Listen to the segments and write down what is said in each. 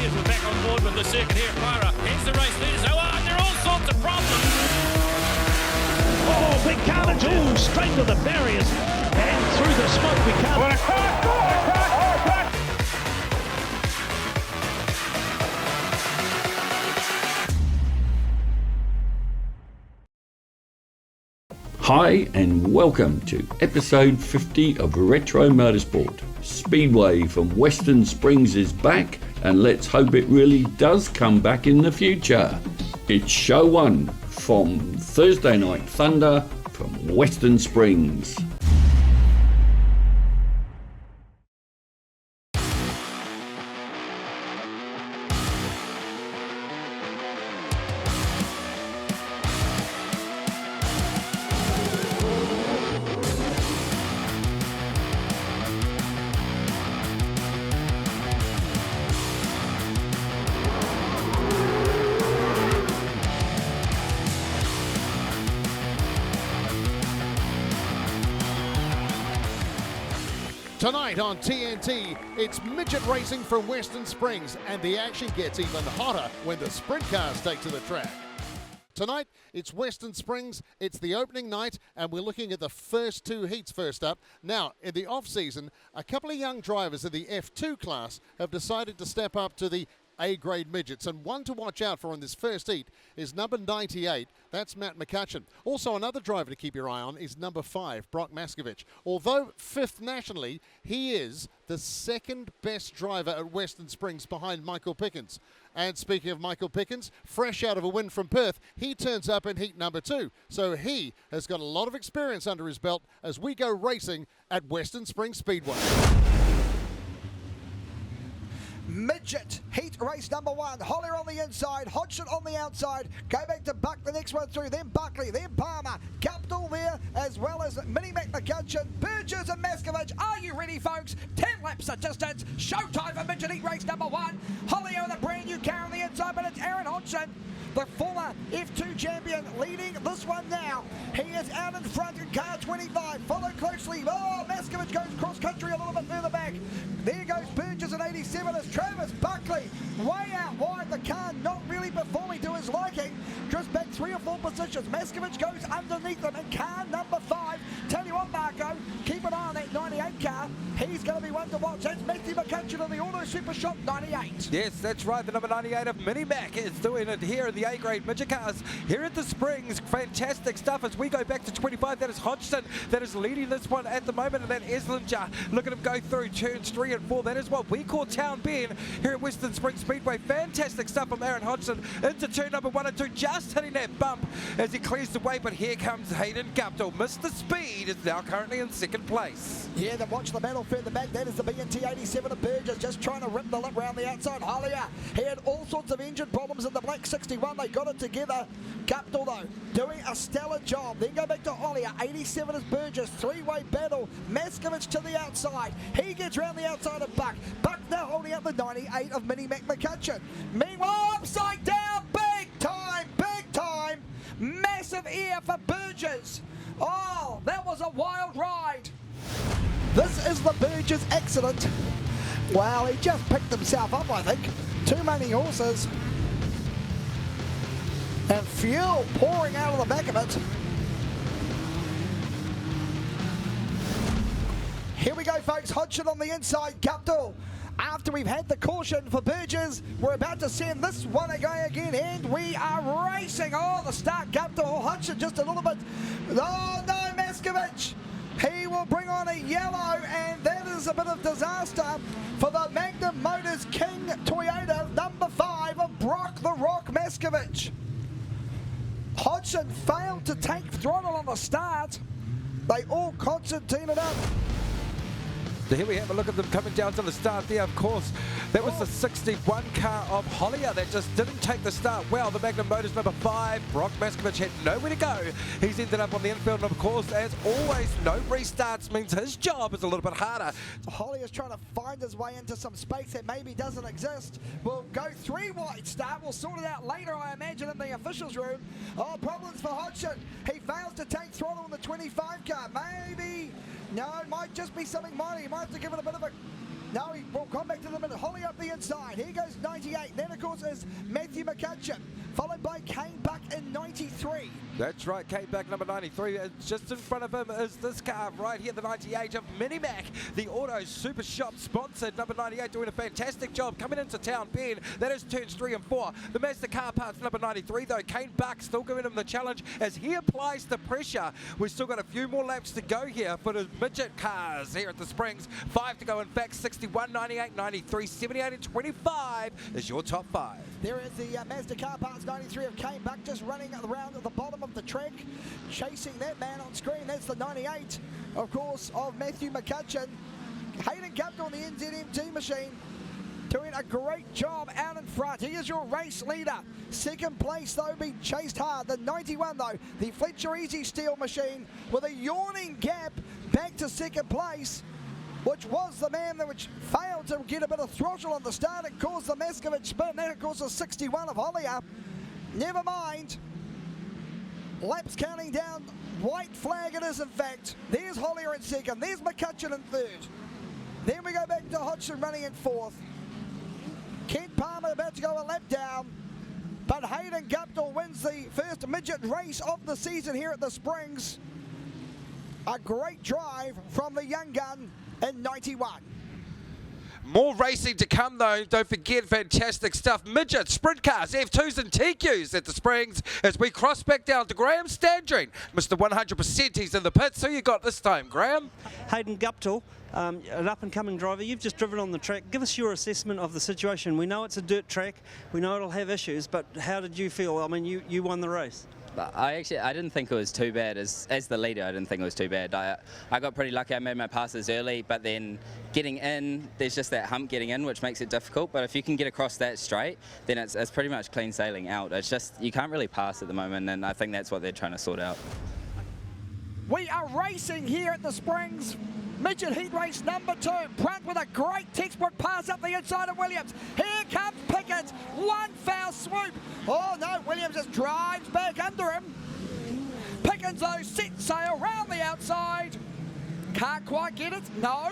says we're back on board with the circuit here. Clara, here's the race leaders. Oh, there are all sorts of problems. Oh, big carnage. Oh, straight to the barriers. And through the smoke we come. What a crash! Hi and welcome to episode 50 of Retro Motorsport. Speedway from Westernsprings is back, and let's hope it really does come back in the future. It's show 1 from Thursday Night Thunder from Westernsprings. Tonight on TNT, it's midget racing from Westernsprings, and the action gets even hotter when the sprint cars take to the track. Tonight, it's Westernsprings, it's the opening night, and we're looking at the first two heats first up. Now, in the off-season, a couple of young drivers in the F2 class have decided to step up to the A-grade midgets, and one to watch out for in this first heat is number 98. That's Matt McCutcheon. Also, another driver to keep your eye on is number 5, Brock Maskovich. Although 5th nationally, he is the second best driver at Westernsprings behind Michael Pickens. And speaking of Michael Pickens, fresh out of a win from Perth, he turns up in heat number 2. So he has got a lot of experience under his belt as we go racing at Westernsprings Speedway. Midget heat race number 1. Hollier on the inside, Hodgson on the outside. Go back to Buck, the next one through. Then Buckley, then Palmer. Guptill there, as well as Mini McCutcheon, Burgess and Maskovich. Are you ready, folks? 10 laps of distance. Showtime for midget heat race number 1. Hollier with a brand new car on the inside, but it's Aaron Hodgson, the former F2 champion, leading this one now. He is out in front in car 25. Followed closely. Oh, Maskovich goes cross country a little bit further back. There goes Burgess at 87 as Travis Buckley way out wide. The car not really performing to his liking. Just back 3 or 4 positions. Maskovich goes underneath them in car number 5. Tell you what, Marco, keep an eye on that 98 car. He's going to be one to watch. That's Matthew McCutcheon in the Auto Super Shop 98. Yes, that's right. The number 98 of Mini Mac is doing it here in the A-grade midget cars here at the Springs. Fantastic stuff as we go back to 25. That is Hodgson that is leading this one at the moment, and that Eslinger. Look at him go through turns 3 and 4. That is what we call Town Bend here at Westernsprings Speedway. Fantastic stuff from Aaron Hodgson into turn number 1 and 2, just hitting that bump as he clears the way. But here comes Hayden Guptill. Mr. Speed is now currently in 2nd place. Yeah, then watch the battle further back. That is the BNT 87 of Burgess, just trying to rip the lip round the outside. Hollier, he had all sorts of engine problems in the black 61. They got it together. Guptill, though, doing a stellar job. Then go back to Hollier. 87 is Burgess. 3-way battle. Maskovich to the outside. He gets round the outside of Buck. Buck now holding up the 98 of Mini McCutcheon. Meanwhile, upside down. Big time. Big time. Massive air for Burgess. Oh, that was a wild ride. This is the Burgess accident. Well, he just picked himself up, I think. Too many horses. And fuel pouring out of the back of it. Here we go, folks. Hodgson on the inside. Guptill. After we've had the caution for Burgess, we're about to send this one going again, and we are racing. Oh, the start. Guptill. Hodgson just a little bit. Oh, no, Maskovich. He will bring on a yellow, and that is a bit of disaster for the Magnum Motors King Toyota, number 5 of Brock the Rock Maskovich. Hodgson failed to take throttle on the start. They all concertinaed up. So here we have a look at them coming down to the start there. Of course, that was the 61 car of Hollier that just didn't take the start well. The Magnum Motors number 5, Brock Maskovich, had nowhere to go. He's ended up on the infield, and of course, as always, no restarts means his job is a little bit harder. Hollier's trying to find his way into some space that maybe doesn't exist. We'll go 3-wide start. We'll sort it out later, I imagine, in the officials' room. Oh, problems for Hodgson. He fails to take throttle in the 25 car. Maybe. No, it might just be something minor. He might have to give it a bit of a No, he will come back to the middle. Holly up the inside. Here goes 98. Then, of course, is Matthew McCutcheon, followed by Kane Buck in 93. That's right, Kane Buck, number 93. And just in front of him is this car right here, the 98 of Minimac, the Auto Super Shop sponsored. Number 98 doing a fantastic job coming into Town Bend. That is turns 3 and 4. The Mazda car parts, number 93, though. Kane Buck still giving him the challenge as he applies the pressure. We've still got a few more laps to go here for the midget cars here at the Springs. 5 to go, in fact. 61, 98, 93, 78 and 25 is your top 5. There is the Mazda car parts 93 of Kane Buck just running around at the bottom of the track, chasing that man on screen. That's the 98, of course, of Matthew McCutcheon. Hayden Gupta on the NZMT machine, doing a great job out in front. He is your race leader. Second place, though, being chased hard. The 91, though, the Fletcher Easy Steel machine with a yawning gap back to second place, which was the man that failed to get a bit of throttle on the start and caused the Maskovich spin. That, of course, is 61 of Hollier. Never mind. Laps counting down. White flag it is, in fact. There's Hollier in second. There's McCutcheon in third. Then we go back to Hodgson running in fourth. Kent Palmer about to go a lap down. But Hayden Gupta wins the first midget race of the season here at the Springs. A great drive from the young gun in 91. More racing to come, though. Don't forget, fantastic stuff. Midget, sprint cars, F2s and TQs at the Springs as we cross back down to Graham Standring. Mr. 100%, he's in the pits. Who you got this time, Graham? Hayden Gupta, an up-and-coming driver. You've just driven on the track. Give us your assessment of the situation. We know it's a dirt track. We know it'll have issues, but how did you feel? I mean, you won the race. I didn't think it was too bad. As the leader, I didn't think it was too bad. I got pretty lucky. I made my passes early, but then getting in, there's just that hump getting in, which makes it difficult. But if you can get across that straight, then it's pretty much clean sailing out. It's just you can't really pass at the moment, and I think that's what they're trying to sort out. We are racing here at the Springs. Midget heat race number 2. Brunt with a great textbook pass up the inside of Williams. Here comes Pickett. One foul swoop. Oh no, Williams just drives back under him. Pickens, though, set sail round the outside. Can't quite get it. No.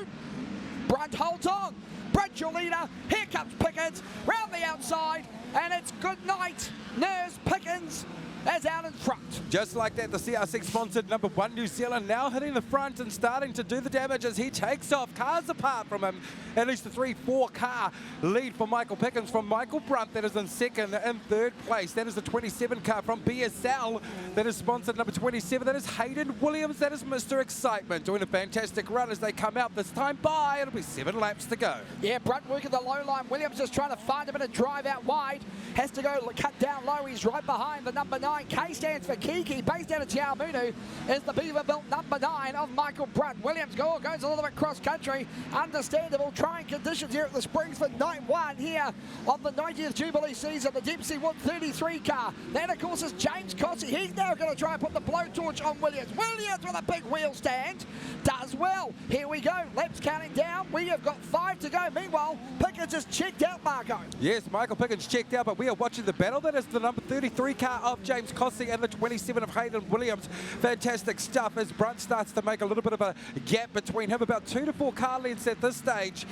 Brunt holds on. Brunt your leader. Here comes Pickens round the outside. And it's good night. Nurse Pickens as out in front. Just like that, the CRC sponsored number 1 New Zealand now hitting the front and starting to do the damage as he takes off. Cars apart from him. At least a 3-4 car lead for Michael Pickens from Michael Brunt. That is in second and third place. That is the 27 car from BSL. That is sponsored number 27. That is Hayden Williams. That is Mr. Excitement doing a fantastic run as they come out this time by. It'll be 7 laps to go. Yeah, Brunt working the low line. Williams just trying to find a bit of drive out wide. Has to go cut down low. He's right behind the number 9. K stands for Kiki. Based out of Tiamunu is the Beaver-built number 9 of Michael Brunt. Williams goes a little bit cross country. Understandable trying conditions here at the Springs for night 1 here on the 90th Jubilee season. The Dempsey Wood 33 car. Then, of course, is James Cossey. He's now going to try and put the blowtorch on Williams. Williams with a big wheel stand. Does well. Here we go. Laps counting down. We have got 5 to go. Meanwhile, Pickens is checked out, Marco. Yes, Michael Pickens checked out, but we are watching the battle. That is the number 33 car of James Cossey and the 27 of Hayden Williams. Fantastic stuff as Brunt starts to make a little bit of a gap between him. About 2 to 4 car lengths at this stage.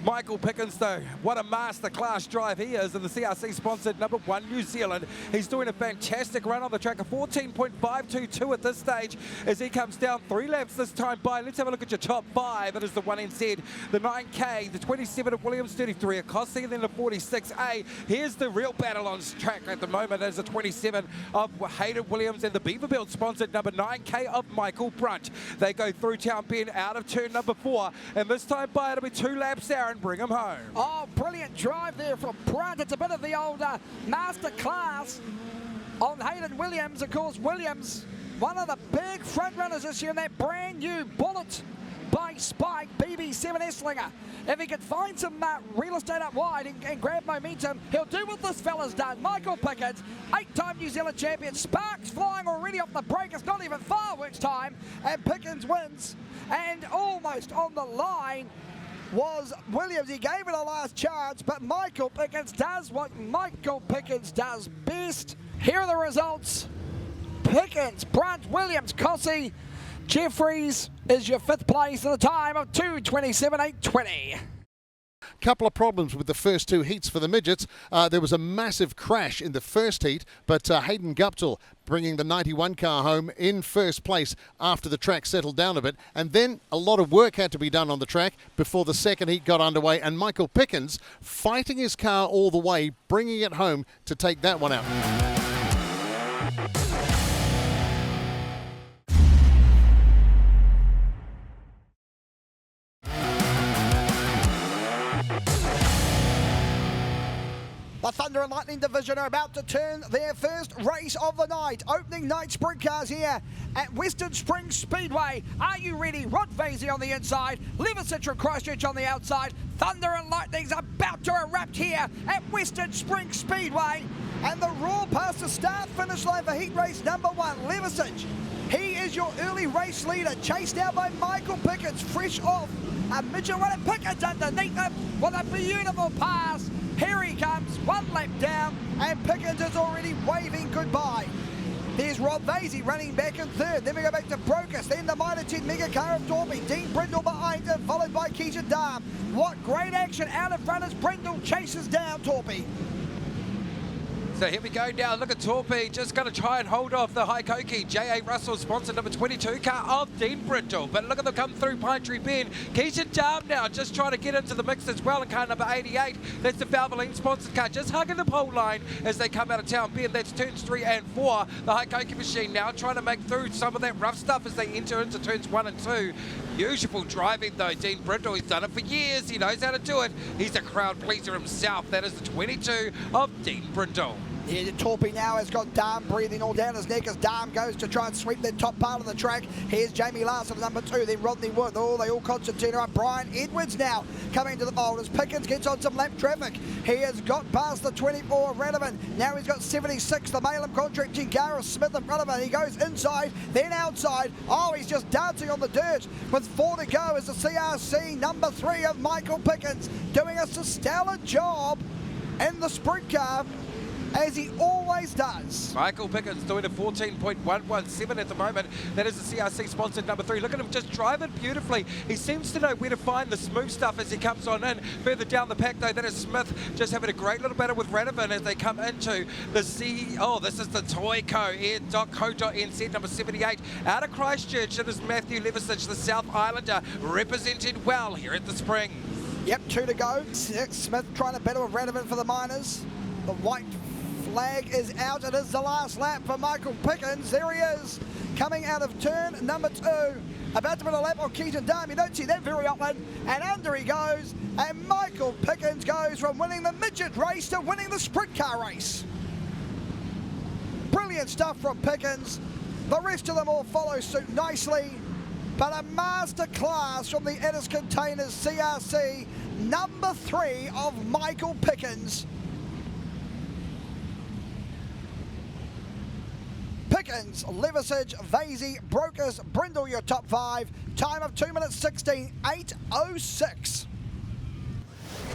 Michael Pickens, though, what a masterclass drive he is in the CRC sponsored number 1 New Zealand. He's doing a fantastic run on the track, a 14.522 at this stage as he comes down 3 laps this time by. Let's have a look at your top 5. That is the 1 NZ, the 9K, the 27 of Williams, 33 of Cossey, and then the 46A. Here's the real battle on track at the moment as the 27 of Hayden Williams and the Beaver-built sponsored number 9K of Michael Brunt. They go through Town Bend out of turn number 4, and this time by it'll be 2 laps there and bring him home. Oh, brilliant drive there from Brunt. It's a bit of the old master class on Hayden Williams. Of course, Williams, one of the big front runners this year in that brand new Bullet by Spike BB7 Esslinger. If he can find some real estate up wide and grab momentum, he'll do what this fella's done. Michael Pickett, 8-time New Zealand champion. Sparks flying already off the break. It's not even fireworks time. And Pickens wins. And almost on the line was Williams. He gave it a last chance, but Michael Pickens does what Michael Pickens does best. Here are the results. Pickens, Brunt, Williams, Cossey, Jeffries is your 5th place at a time of 2:27.820. Couple of problems with the first two heats for the midgets. There was a massive crash in the first heat, but Hayden Guptill bringing the 91 car home in first place after the track settled down a bit. And then a lot of work had to be done on the track before the second heat got underway, and Michael Pickens fighting his car all the way, bringing it home to take that one out. The Thunder and Lightning division are about to turn their first race of the night. Opening night sprint cars here at Westernsprings Speedway. Are you ready? Rod Vasey on the inside, Levisage and Christchurch on the outside. Thunder and Lightning's about to erupt here at Westernsprings Speedway. And the roar past the start-finish line for heat race number 1, Levisage. He is your early race leader, chased out by Michael Pickens, fresh off a midget winner. Pickens underneath him with a beautiful pass. Here he comes, one lap down, and Pickens is already waving goodbye. There's Rob Vasey running back in third. Then we go back to Brocas. Then the Minor 10 mega car of Torpy. Dean Brindle behind him, followed by Keisha Darm. What great action out in front as Brindle chases down Torpy. So here we go now. Look at Torpy, just going to try and hold off the Haikoki. J.A. Russell sponsored number 22 car of Dean Brindle. But look at them come through Pine Tree Bend. Keisha Darm now just trying to get into the mix as well in car number 88. That's the Valvoline sponsored car, just hugging the pole line as they come out of town bend. That's turns 3 and 4. The Haikoki machine now trying to make through some of that rough stuff as they enter into turns 1 and 2. Beautiful driving though, Dean Brindle. He's done it for years. He knows how to do it. He's a crowd pleaser himself. That is the 22 of Dean Brindle. Here, Torpy now has got Darm breathing all down his neck as Darm goes to try and sweep the top part of the track. Here's Jamie Larson, number 2, then Rodney Wood. Oh, they all concentrate on Brian Edwards now coming to the fold as Pickens gets on some lap traffic. He has got past the 24 of Radovan. Now he's got 76, the Malem contracting car of Smith in front of him. He goes inside, then outside. Oh, he's just dancing on the dirt. With 4 to go is the CRC number 3 of Michael Pickens doing a stellar job in the sprint car, as he always does. Michael Pickens doing a 14.117 at the moment. That is the CRC sponsored number 3. Look at him just driving beautifully. He seems to know where to find the smooth stuff as he comes on in. Further down the pack though, that is Smith just having a great little battle with Radovan as they come into the this is the Toyco Air.co.nz number 78. Out of Christchurch, it is Matthew Levisage, the South Islander, represented well here at the Springs. Yep, 2 to go. Smith trying to battle with Radovan for the Miners. The white flag is out. It is the last lap for Michael Pickens. There he is, coming out of turn number 2. About to put a lap on Keaton Darm. You don't see that very often. And under he goes. And Michael Pickens goes from winning the midget race to winning the sprint car race. Brilliant stuff from Pickens. The rest of them all follow suit nicely. But a master class from the Ennis Containers CRC number 3 of Michael Pickens. Pickens, Levisage, Vasey, Brocas, Brindle, your top 5. Time of 2 minutes 16, 8:06.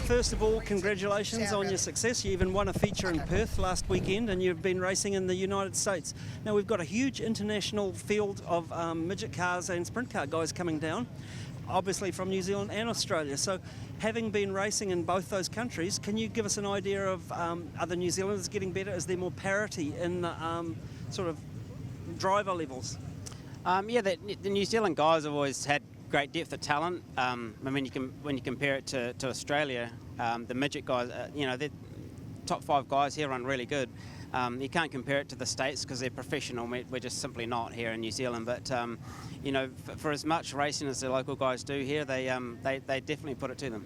First of all, congratulations on your success. You even won a feature in Perth last weekend, and you've been racing in the United States. Now, we've got a huge international field of midget cars and sprint car guys coming down, obviously from New Zealand and Australia. So, having been racing in both those countries, can you give us an idea of are the New Zealanders getting better? Is there more parity in the sort of driver levels? Yeah, the New Zealand guys have always had great depth of talent. I mean, when you compare it to Australia, the midget guys, the top 5 guys here run really good. You can't compare it to the States because they're professional. We're just simply not here in New Zealand. But for as much racing as the local guys do here, they definitely put it to them.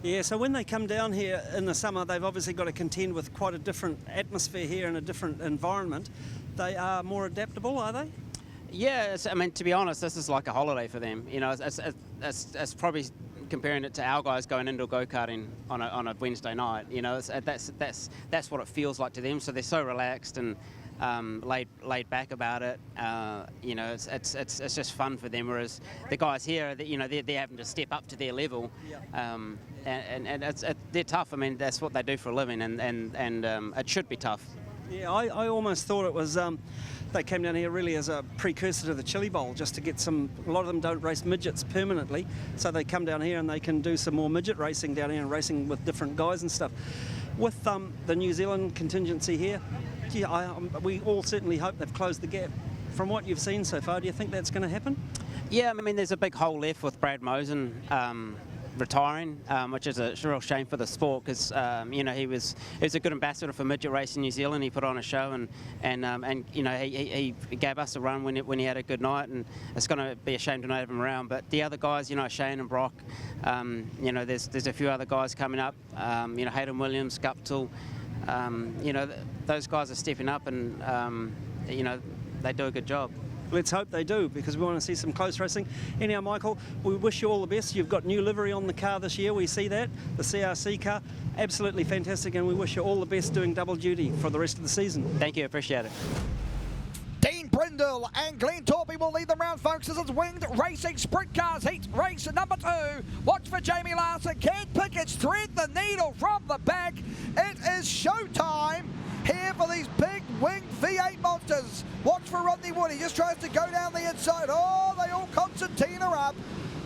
Yeah, so when they come down here in the summer, they've obviously got to contend with quite a different atmosphere here and a different environment. They are more adaptable, are they? Yeah, I mean, to be honest, this is like a holiday for them. It's probably comparing it to our guys going indoor go-karting on a Wednesday night. That's what it feels like to them. So they're so relaxed and laid back about it. It's just fun for them. Whereas the guys here, they're having to step up to their level, and they're tough. I mean, that's what they do for a living, and it should be tough. Yeah, I almost thought it was, they came down here really as a precursor to the Chili Bowl, just to get some, a lot of them don't race midgets permanently, so they come down here and they can do some more midget racing down here and racing with different guys and stuff. With the New Zealand contingency here, yeah, we all certainly hope they've closed the gap. From what you've seen so far, do you think that's going to happen? Yeah, I mean, there's a big hole left with Brad Mosen retiring, which is a real shame for the sport because you know he was a good ambassador for midget racing in New Zealand. He put on a show and you know he gave us a run when he had a good night, and it's going to be a shame to not have him around. But the other guys, you know, Shane and Brock, you know, there's a few other guys coming up. You know, Hayden Williams, Guptill, you know, those guys are stepping up, and you know, they do a good job. Let's hope they do, because we want to see some close racing. Anyhow, Michael, we wish you all the best. You've got new livery on the car this year. We see that, the CRC car. Absolutely fantastic, and we wish you all the best doing double duty for the rest of the season. Thank you, appreciate it. Dean Brindle and Glenn Torpey will lead the round, folks. This is Winged Racing Sprint Cars Heat Race number 2. Watch for Jamie Larson. Can Pickett's thread the needle from the back. It is showtime here for these big winged V8 monsters. Watch for Rodney Wood. He just tries to go down the inside. Oh, they all concertina up.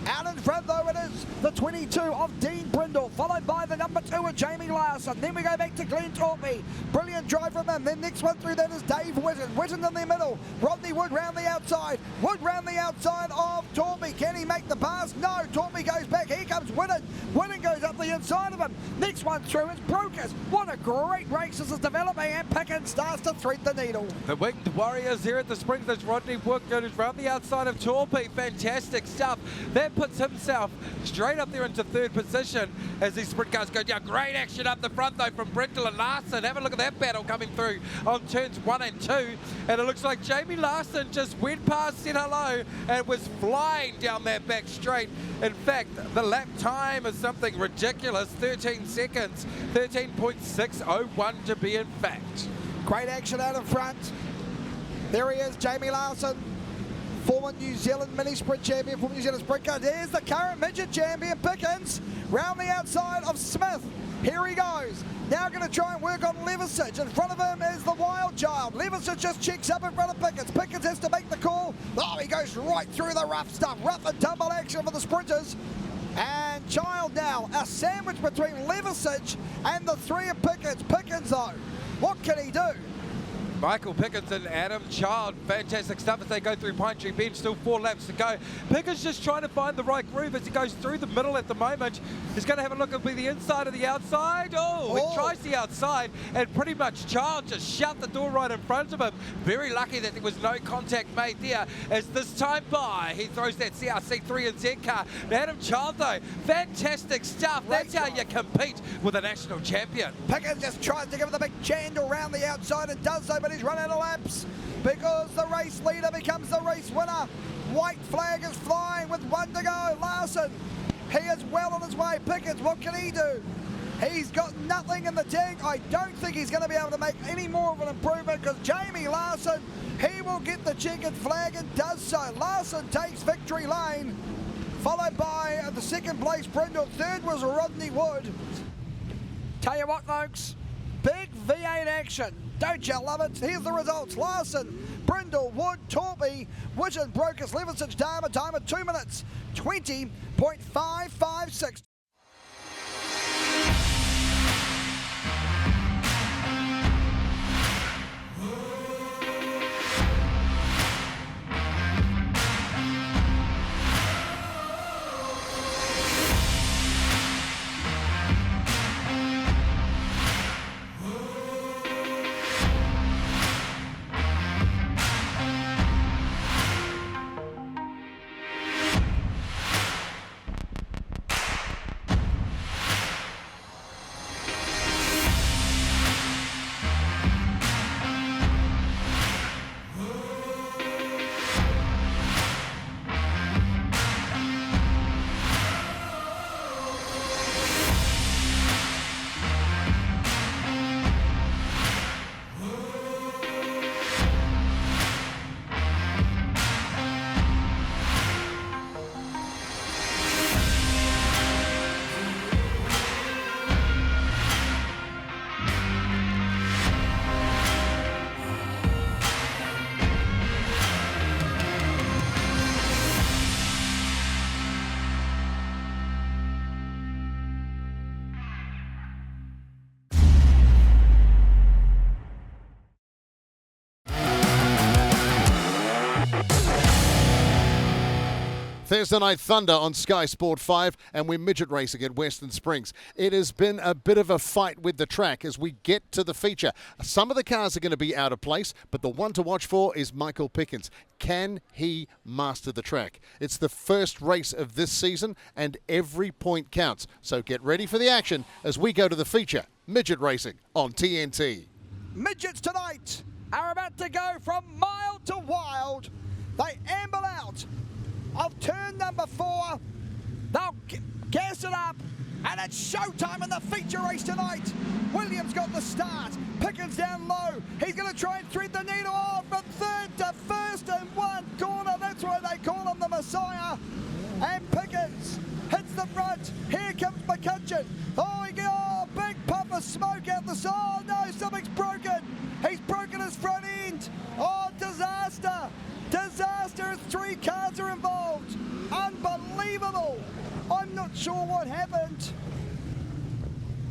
Out in front, though, it is the 22 of Dean Brindle, followed by the number 2 of Jamie Larson. Then we go back to Glenn Torpey. Brilliant drive from him. Then next one through that is Dave Witten. Witten in the middle. Rodney Wood round the outside. Wood round the outside of Torpey. Can he make the pass? No. Torpey goes back. Here comes Witten. Witten goes up the inside of him. Next one through is Brokers. What a great race this is developing, and Pickens starts to thread the needle. The Winged Warriors here at the Springs. There's Rodney Wood goes round the outside of Torpey. Fantastic stuff. That puts himself straight up there into 3rd position as these sprint cars go down. Great action up the front though from Brindle and Larson. Have a look at that battle coming through on turns 1 and 2, and it looks like Jamie Larson just went past, said hello, and was flying down that back straight. In fact, the lap time is something ridiculous, 13 seconds, 13.601 to be in fact. Great action out in front. There he is, Jamie Larson, former New Zealand mini sprint champion, former New Zealand sprint car. There's the current midget champion, Pickens, round the outside of Smith. Here he goes. Now going to try and work on Levisage. In front of him is the Wild Child. Levisage just checks up in front of Pickens. Pickens has to make the call. Oh, he goes right through the rough stuff. Rough and tumble action for the sprinters. And Child now, a sandwich between Levisage and the 3 of Pickens. Pickens though, what can he do? Michael Pickens and Adam Child, fantastic stuff as they go through Pine Tree Bend, still 4 laps to go. Pickens just trying to find the right groove as he goes through the middle at the moment. He's going to have a look at the inside of the outside. Oh, he tries the outside, and pretty much Child just shut the door right in front of him. Very lucky that there was no contact made there as this time by, he throws that CRC3 and Z car. Adam Child though, fantastic stuff. That's how you compete with a national champion. Pickens just tries to give it the big chandle around the outside and does so, but he's run out of laps because the race leader becomes the race winner. White flag is flying with 1 to go. Larson, he is well on his way. Pickens, what can he do? He's got nothing in the tank. I don't think he's going to be able to make any more of an improvement because Jamie Larson, he will get the checkered flag and does so. Larson takes victory lane, followed by the 2nd place Brindle. 3rd was Rodney Wood. Tell you what, folks, big V8 action. Don't you love it? Here's the results. Larson, Brindle, Wood, Torpey, Witten, Brokers, Levisage, Dharma, time of 2 minutes, 20.556. Thursday Night Thunder on Sky Sport 5, and we're midget racing at Westernsprings. It has been a bit of a fight with the track as we get to the feature. Some of the cars are going to be out of place, but the one to watch for is Michael Pickens. Can he master the track? It's the first race of this season, and every point counts. So get ready for the action as we go to the feature, midget racing on TNT. Midgets tonight are about to go from mild to wild. They amble out of turn number 4. They'll gas it up, and it's showtime in the feature race tonight. Williams got the start. Pickens down low. He's going to try and thread the needle off from third to first in one corner. That's why they call him the Messiah. And Pickens hits the front. Here comes McCutcheon. Oh, big puff of smoke out the side. Oh, no, something's broken. He's broken his front end. Oh, disaster. Disaster. 3 cars are involved. Unbelievable. I'm not sure what happened.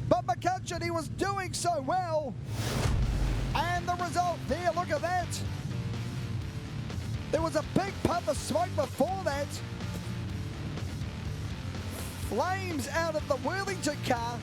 But McCutcheon, he was doing so well. And the result there, look at that. There was a big puff of smoke before that. Flames out of the Worthington car.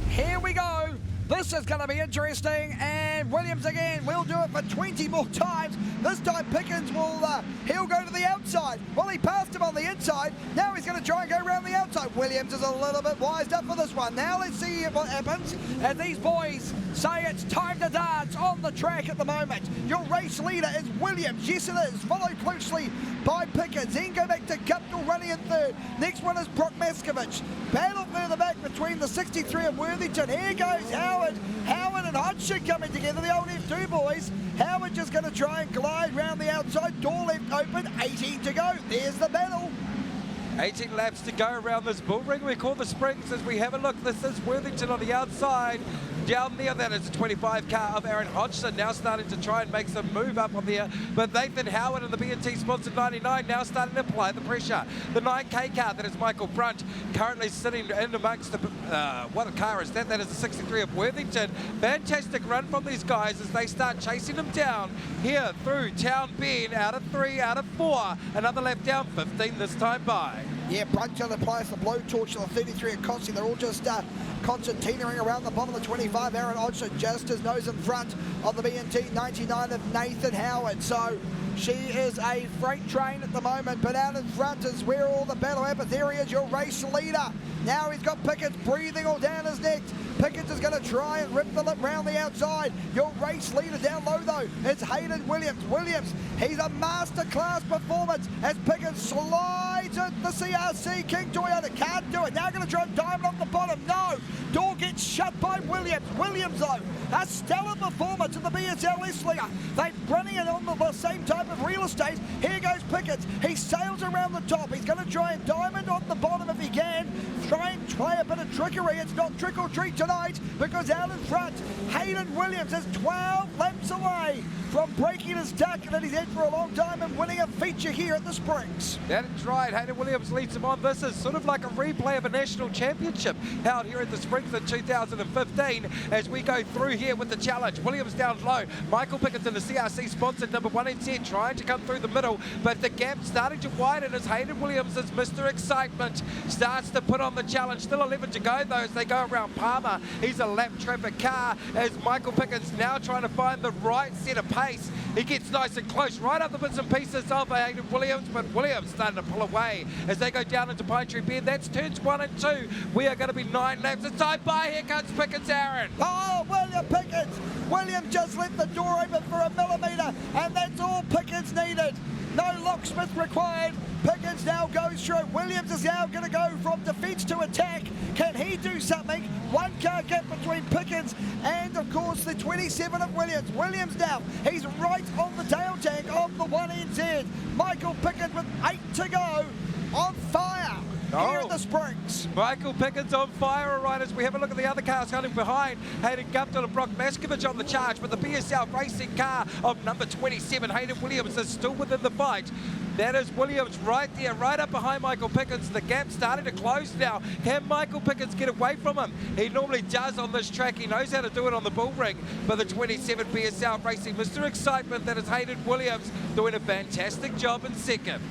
Here we go. This is going to be interesting, and Williams again will do it for 20 more times. This time Pickens will, he'll go to the outside. Well, he passed him on the inside. Now he's going to try and go around the outside. Williams is a little bit wised up for this one. Now let's see what happens. And these boys say it's time to dance on the track at the moment. Your race leader is Williams. Yes, it is. Followed closely by Pickens. Then go back to Guptill running in third. Next one is Brock Maskovich. Battle further back between the 63 and Worthington. Here goes Howard and Hodgson coming together, the old F2 boys. Howard just going to try and glide round the outside. Door left open, 18 to go. There's the battle. 18 laps to go around this bull ring. We call the Springs as we have a look. This is Worthington on the outside. Down there, that is a 25 car of Aaron Hodgson, now starting to try and make some move up on there. But Nathan Howard and the B&T sponsored 99 now starting to apply the pressure. The 9K car, that is Michael Brunt, currently sitting in amongst the, what car is that? That is the 63 of Worthington. Fantastic run from these guys as they start chasing them down here through Town Bend, out of 3, out of 4. Another lap down, 15 this time by. Yeah, Brunt going to apply the blowtorch to the 33 of Cossey. They're all just concertinaing around the bottom of the 25. Aaron Hodgson just his nose in front of the B&T 99 of Nathan Howard. So she is a freight train at the moment, but out in front is where all the battle happens. There he is, your race leader. Now he's got Pickens breathing all down his neck. Pickens is going to try and rip the lip round the outside. Your race leader down low, though, it's Hayden Williams. Williams, he's a masterclass performance as Pickens slides at the CRC. King Toyota can't do it. Now going to try and dive it off the bottom. No, door gets shut by Williams. Williams, though, a stellar performance in the BSLS League. They're running it on the same type of real estate. Here goes Pickens. He sails around the top. He's going to try and diamond on the bottom if he can. Try and play a bit of trickery. It's not trick or treat tonight because out in front, Hayden Williams is 12 laps away from breaking his duck that he's had for a long time and winning a feature here at the Springs. That's right. Hayden Williams leads him on. This is sort of like a replay of a national championship held here at the Springs in 2015 as we go through here with the challenge. Williams down low. Michael Pickens in the CRC sponsored number 1 in 10 trying to come through the middle, but the gap starting to widen as Hayden Williams, as Mr. Excitement, starts to put on the challenge. Still 11 to go though as they go around Palmer. He's a lap traffic car as Michael Pickens now trying to find the right set of pace. He gets nice and close right up the bits and pieces of Hayden Williams, but Williams starting to pull away as they go down into Pine Tree Bend. That's turns 1 and 2. We are going to be 9 laps. It's time by. Here comes Pickens, Aaron. Oh, William Pickens. Williams just left the door open for a millimetre, and that's all Pickens needed. No locksmith required. Pickens now goes through. Williams is now going to go from defence to attack. Can he do something? 1 car gap between Pickens and, of course, the 27 of Williams. Williams now, he's right on the tail tank of the 1NZ. Michael Pickens with 8 to go, on fire. Here at the Springs. Michael Pickens on fire, all right, as we have a look at the other cars coming behind. Hayden Guptill and Brock Maskovich on the charge, but the BSL racing car of number 27, Hayden Williams, is still within the fight. That is Williams right there, right up behind Michael Pickens. The gap starting to close now. Can Michael Pickens get away from him? He normally does on this track. He knows how to do it on the bull ring. But the 27 BSL racing, Mr. Excitement, that is Hayden Williams, doing a fantastic job in second.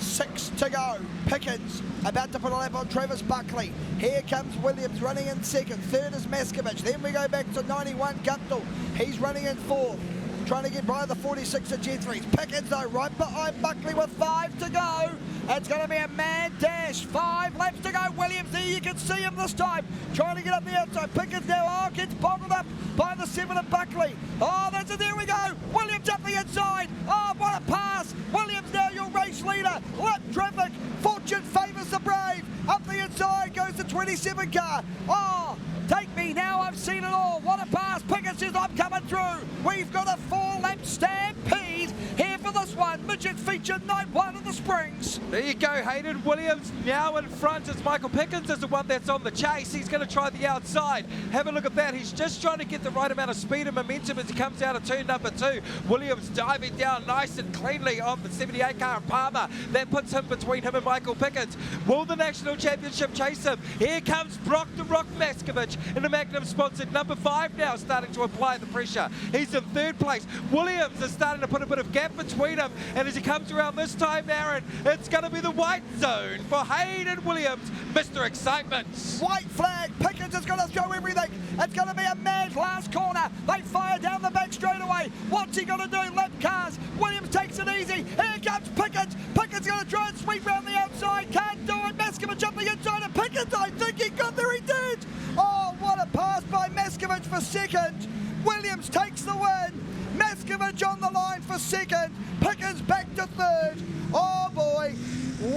6 to go. Pickens about to put a lap on Travis Buckley. Here comes Williams running in second. Third is Maskovich. Then we go back to 91 Guptill. He's running in fourth. Trying to get by the 46 of Jeffries. Pickens though right behind Buckley with 5 to go. It's going to be a mad dash. 5 laps to go. Williams there, you can see him this time. Trying to get up the outside. Pickens now, gets bottled up by the 7 of Buckley. Oh, that's it, there we go. Williams up the inside. Oh, what a pass. Williams now your race leader. Lap traffic. Fortune favours the brave. Up the inside goes the 27 car. Oh, take me now, I've seen it all. What a pass. Pickens says I'm coming through. We've got a 4-lap stampede here for this one. Midget feature night 1 of the Springs. There you go, Hayden Williams now in front as Michael Pickens is the one that's on the chase. He's going to try the outside. Have a look at that. He's just trying to get the right amount of speed and momentum as he comes out of turn number 2. Williams diving down nice and cleanly on the 78 car and Palmer. That puts him between him and Michael Pickens. Will the National Championship chase him? Here comes Brock the Rock Maskovich in a Magnum sponsored number 5 now, starting to apply the pressure. He's in 3rd place. Williams is starting to put a bit of gap between him, and as he comes around this time, Aaron, it's going to be the white zone for Hayden Williams, Mr. Excitement. White flag. Pickens is going to throw everything. It's going to be a mad last corner. They fire down the back straight away. What's he going to do? Lap cars. Williams takes it easy. Here comes Pickens. Pickens going to try and sweep round the outside. Can't do it. Maskovich up the inside of Pickens. I think he got there. He did. Oh, what a pass by Maskovich for second. Williams takes the win. Maskovich on the line for second. Pickens back to third. Oh boy,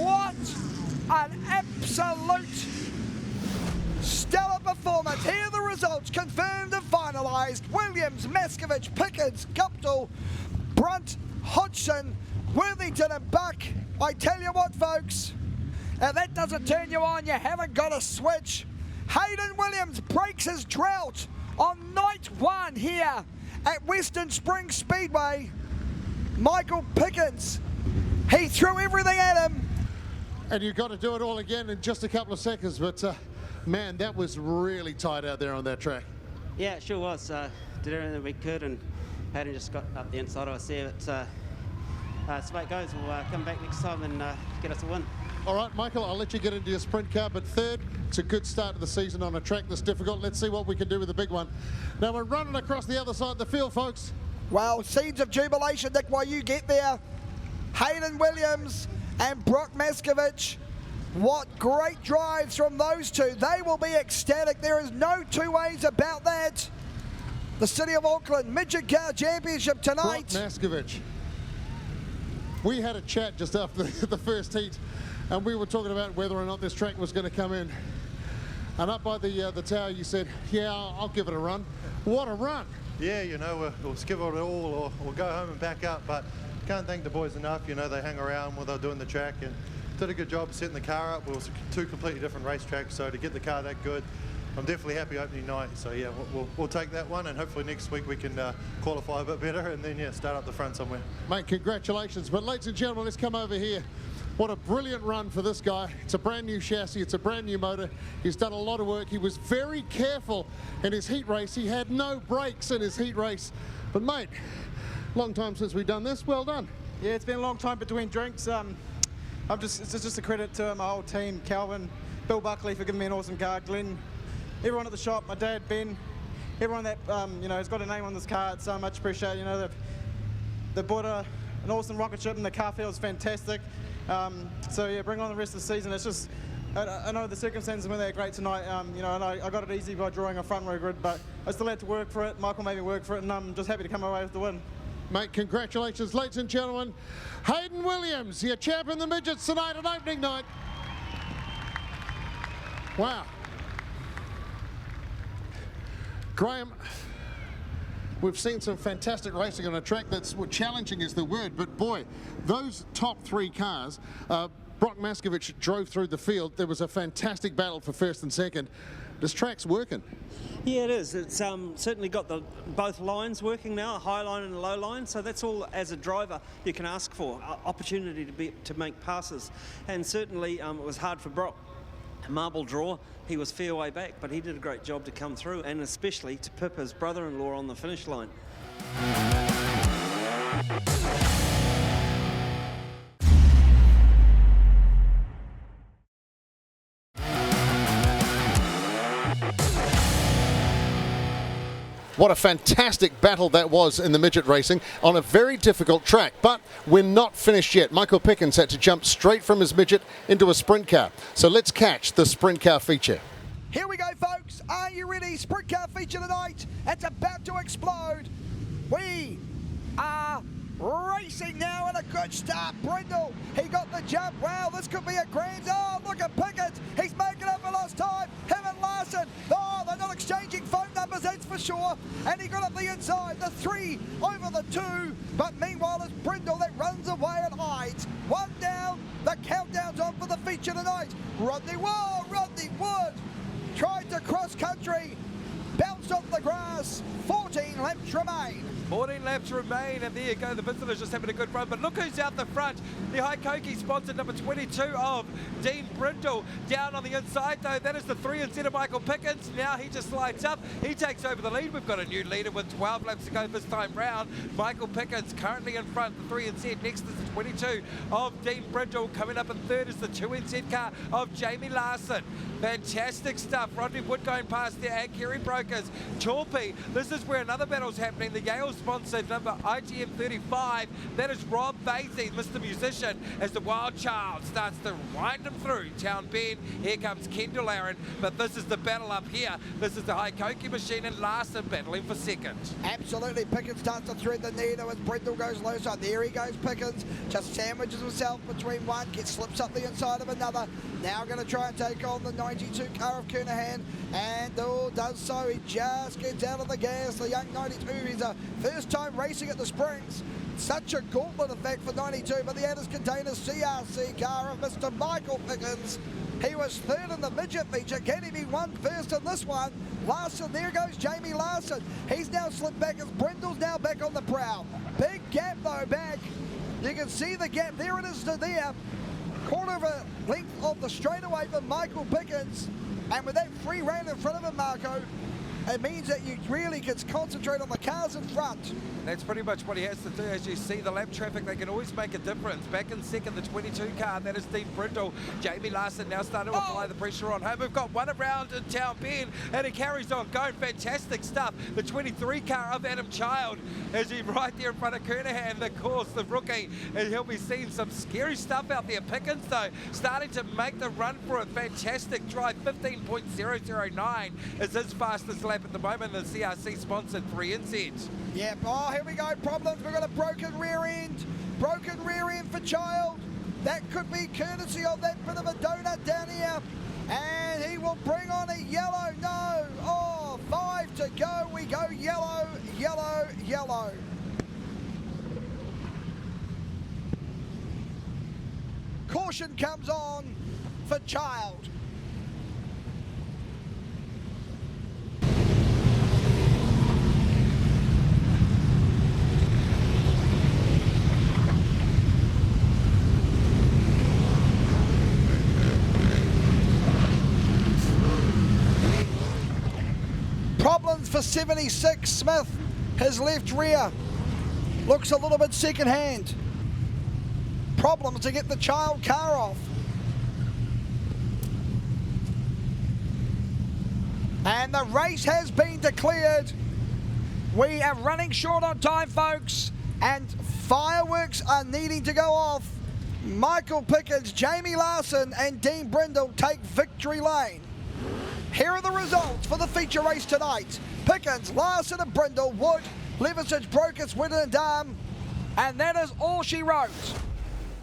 what an absolute stellar performance. Here are the results confirmed and finalised. Williams, Maskovich, Pickens, Guptill, Brunt, Hodgson, Worthington and Buck. I tell you what, folks, if that doesn't turn you on, you haven't got a switch. Hayden Williams breaks his drought on night 1 here at Westernsprings Speedway. Michael Pickens, he threw everything at him. And you've got to do it all again in just a couple of seconds, but man, that was really tight out there on that track. Yeah, it sure was. Did everything that we could, and Hayden just got up the inside. I see it. It's the way it goes. We'll come back next time and get us a win. All right, Michael, I'll let you get into your sprint car, but third, it's a good start to the season on a track that's difficult. Let's see what we can do with the big one. Now we're running across the other side of the field, folks. Well, seeds of jubilation, Nick, while you get there. Hayden Williams and Brock Maskovich. What great drives from those two. They will be ecstatic. There is no two ways about that. The City of Auckland Midget Car Championship tonight. Brock Maskovich. We had a chat just after the first heat, and we were talking about whether or not this track was going to come in. And up by the tower, you said, yeah, I'll give it a run. What a run. Yeah, you know, we'll give it all or go home and back up, but can't thank the boys enough. You know, they hung around while they were doing the track and did a good job setting the car up. It was 2 completely different racetracks, so to get the car that good, I'm definitely happy opening night. So yeah, we'll take that one, and hopefully next week we can qualify a bit better and then yeah, start up the front somewhere. Mate, congratulations. But ladies and gentlemen, let's come over here. What a brilliant run for this guy. It's a brand new chassis, it's a brand new motor. He's done a lot of work. He was very careful in his heat race. He had no brakes in his heat race. But mate, long time since we've done this. Well done. Yeah, it's been a long time between drinks. It's just a credit to my whole team, Calvin, Bill Buckley for giving me an awesome car, Glenn, everyone at the shop, my dad, Ben, everyone that you know has got a name on this car. It's so much appreciated. You know, they've bought an awesome rocket ship, and the car feels fantastic. So yeah, bring on the rest of the season. It's just I know the circumstances weren't that great tonight. You know, and I got it easy by drawing a front row grid, but I still had to work for it. Michael made me work for it, and I'm just happy to come away with the win. Mate, congratulations, ladies and gentlemen. Hayden Williams, your champ in the midgets tonight on opening night. Wow. Graham, we've seen some fantastic racing on a track that's, well, challenging is the word, but boy, those top 3 cars, Brock Maskovich drove through the field. There was a fantastic battle for first and second. This track's working. Yeah, it is. It's certainly got both lines working now, a high line and a low line. So that's all, as a driver, you can ask for, opportunity to make passes. And certainly it was hard for Brock. Marble draw, he was fair way back, but he did a great job to come through, and especially to pip his brother-in-law on the finish line. What a fantastic battle that was in the midget racing on a very difficult track. But we're not finished yet. Michael Pickens had to jump straight from his midget into a sprint car. So let's catch the sprint car feature. Here we go, folks. Are you ready? Sprint car feature tonight. It's about to explode. We are racing now, and a good start. Brindle, he got the jump. Wow, this could be a grand. Oh, look at Pickens. He's making up for lost time. Him and Larson. Oh, they're not exchanging phone numbers, that's for sure. And he got up the inside. The 3 over the 2. But meanwhile, it's Brindle that runs away and hides. 1 down. The countdown's on for the feature tonight. Rodney Wood tried to cross country. Bounced off the grass. 14 laps remain. 14 laps remain, and there you go, the visitors just having a good run. But look who's out the front. The Haikoki sponsored number 22 of Dean Brindle. Down on the inside, though, that is the 3 instead of Michael Pickens. Now he just slides up. He takes over the lead. We've got a new leader with 12 laps to go this time round. Michael Pickens currently in front, the 3 instead. Next is the 22 of Dean Brindle. Coming up in third is the 2 instead car of Jamie Larson. Fantastic stuff. Rodney Wood going past there, and Kerry Brokers. Torpy, this is where another battle's happening. The Yale sponsored number ITM 35. That is Rob Basie, Mr. Musician, as the Wild Child starts to wind him through Town Bend. Here comes Kendall Aaron, but this is the battle up here. This is the Haikoki machine and Larson battling for second. Absolutely, Pickens starts to thread the needle as Brindle goes low. So there he goes, Pickens. Just sandwiches himself between one, slips up the inside of another. Now going to try and take on the 92 car of Kernahan, and does so. He just gets out of the gas. The young 92, he's a first time racing at the Springs. Such a gauntlet effect for 92, but the Addis Container CRC car of Mr. Michael Pickens. He was third in the midget feature. Can he be one first in this one? Larson, there goes Jamie Larson. He's now slipped back as Brindle's now back on the prowl. Big gap though back. You can see the gap. There it is to there. Quarter of a length of the straightaway for Michael Pickens. And with that free rein in front of him, Marco, it means that you really can concentrate on the cars in front. That's pretty much what he has to do. As you see, the lap traffic, they can always make a difference. Back in second, the 22 car, that is Dean Brindle. Jamie Larson now starting to apply the pressure on him. We've got one around in Town Bend, and he carries on going. Fantastic stuff. The 23 car of Adam Child, as he right there in front of Kernahan, the course, the rookie, and he'll be seeing some scary stuff out there. Pickens, though, starting to make the run for it. Fantastic drive. 15.009 is his fastest lap at the moment. The CRC sponsored 3 insets. Yep. Oh, here we go. Problems. We've got a broken rear end. Broken rear end for Child. That could be courtesy of that bit of a donut down here. And he will bring on a yellow. No. Oh, 5 to go. We go yellow, yellow, yellow. Caution comes on for Child. Problems for 76. Smith, his left rear looks a little bit second hand. Problems to get the Child car off. And the race has been declared. We are running short on time, folks, and fireworks are needing to go off. Michael Pickens, Jamie Larson, and Dean Brindle take victory lane. Here are the results for the feature race tonight. Pickens, Larson and Brindle, Wood, Levisage, Brokers, Whitten and Dam. And that is all she wrote.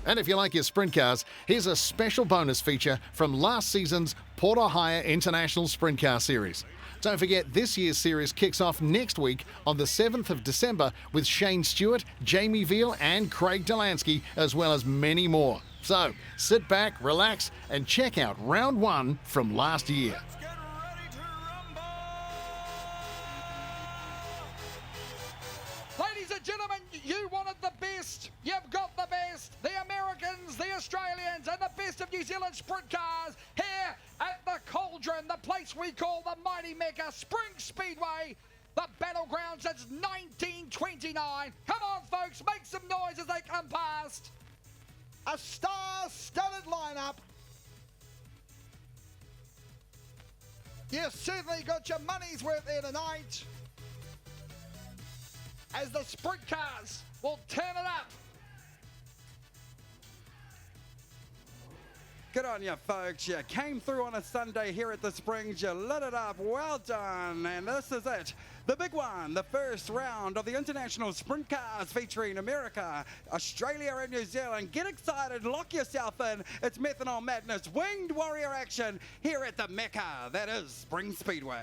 And if you like your sprint cars, here's a special bonus feature from last season's Port Ohio International Sprint Car Series. Don't forget, this year's series kicks off next week on the 7th of December with Shane Stewart, Jamie Veal and Craig Delansky, as well as many more. So sit back, relax, and check out round 1 from last year. Ladies and gentlemen, you wanted the best. You've got the best. The Americans, the Australians, and the best of New Zealand sprint cars here at the Cauldron, the place we call the mighty Mecca, Springs Speedway, the battleground since 1929. Come on, folks, make some noise as they come past. A star-studded lineup. You've certainly got your money's worth there tonight. as the sprint cars will turn it up. Good on you, folks. You came through on a Sunday here at the Springs. You lit it up. Well done. And this is it. The big one, the first round of the International Sprint Cars featuring America, Australia and New Zealand. Get excited. Lock yourself in. It's Methanol Madness, Winged Warrior action here at the Mecca. That is Springs Speedway.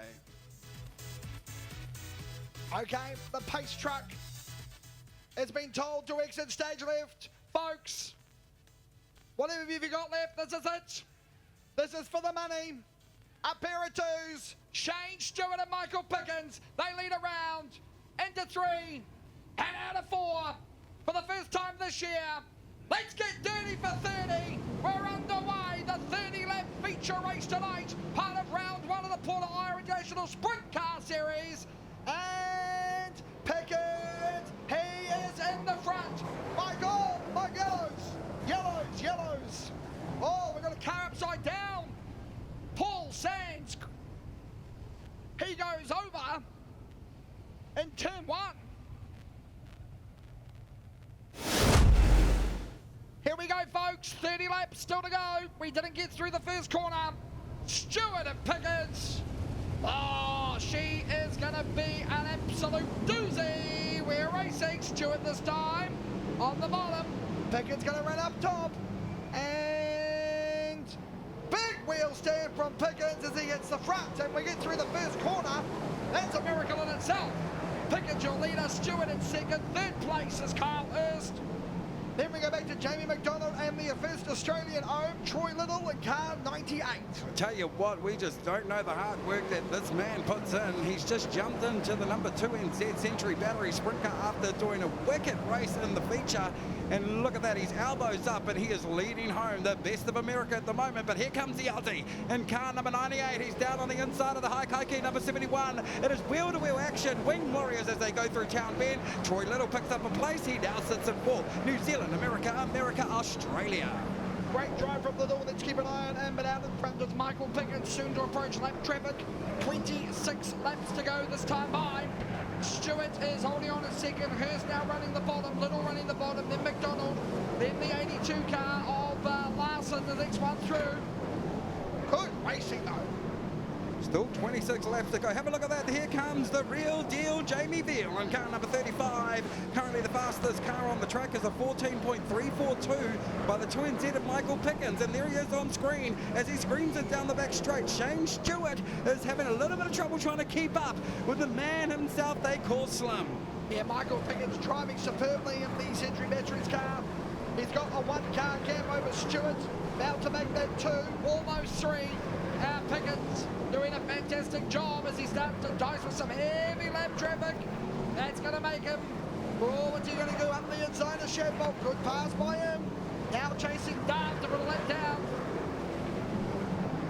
Okay, the pace truck has been told to exit stage left. Folks, whatever you've got left, this is it. This is for the money. A pair of twos. Shane Stewart and Michael Pickens. They lead around into 3 and out of 4 for the first time this year. Let's get dirty for 30. We're underway. The 30-lap feature race tonight. Part of round 1 of the Port Irish National Sprint Car Series. And Pickens, he is in the front. My God, my yellows. Yellows, yellows. Oh, we've got a car upside down. Paul Sands. He goes over in turn 1. Here we go, folks. 30 laps still to go. We didn't get through the first corner. Stewart and Pickens. Oh, she is going to be an absolute doozy. We're racing Stewart this time on the bottom. Pickens going to run up top. And big wheel stand from Pickens as he hits the front. And we get through the first corner. That's a miracle in itself. Pickens your leader, Stewart in second. Third place is Kyle Hurst. Then we go back to Jamie McDonald and the first Australian owned Troy Little in car 98. I tell you what, we just don't know the hard work that this man puts in. He's just jumped into the number 2 NZ Century Battery Sprint Car after doing a wicked race in the feature. And look at that, his elbows up and he is leading home the best of America at the moment. But here comes the Aussie in car number 98. He's down on the inside of the high Haikaki number 71. It is wheel-to-wheel action. Winged Warriors as they go through Town Bend. Troy Little picks up a place. He now sits in 4th. New Zealand, America, Australia. Great drive from Little. Let's keep an eye on him. But out in front is Michael Pickens, soon to approach lap traffic. 26 laps to go this time by. Stewart is holding on a second. Hurst now running the bottom. Little running the bottom. Then McDonald. Then the 82 car of Larson, the next one through. Good racing though. Still 26 laps to go. Have a look at that. Here comes the real deal, Jamie Veal in car number 35. Currently the fastest car on the track is a 14.342 by the 2NZ of Michael Pickens. And there he is on screen as he screams it down the back straight. Shane Stewart is having a little bit of trouble trying to keep up with the man himself they call Slim. Yeah, Michael Pickens driving superbly in the Century Batteries car. He's got a 1-car gap over Stewart. About to make that 2, almost 3. Pickens doing a fantastic job as he starts to dice with some heavy lap traffic. That's going to make him. Oh, what's he going to go up the inside of Shadbolt? Good pass by him. Now chasing Dart to put a lap down.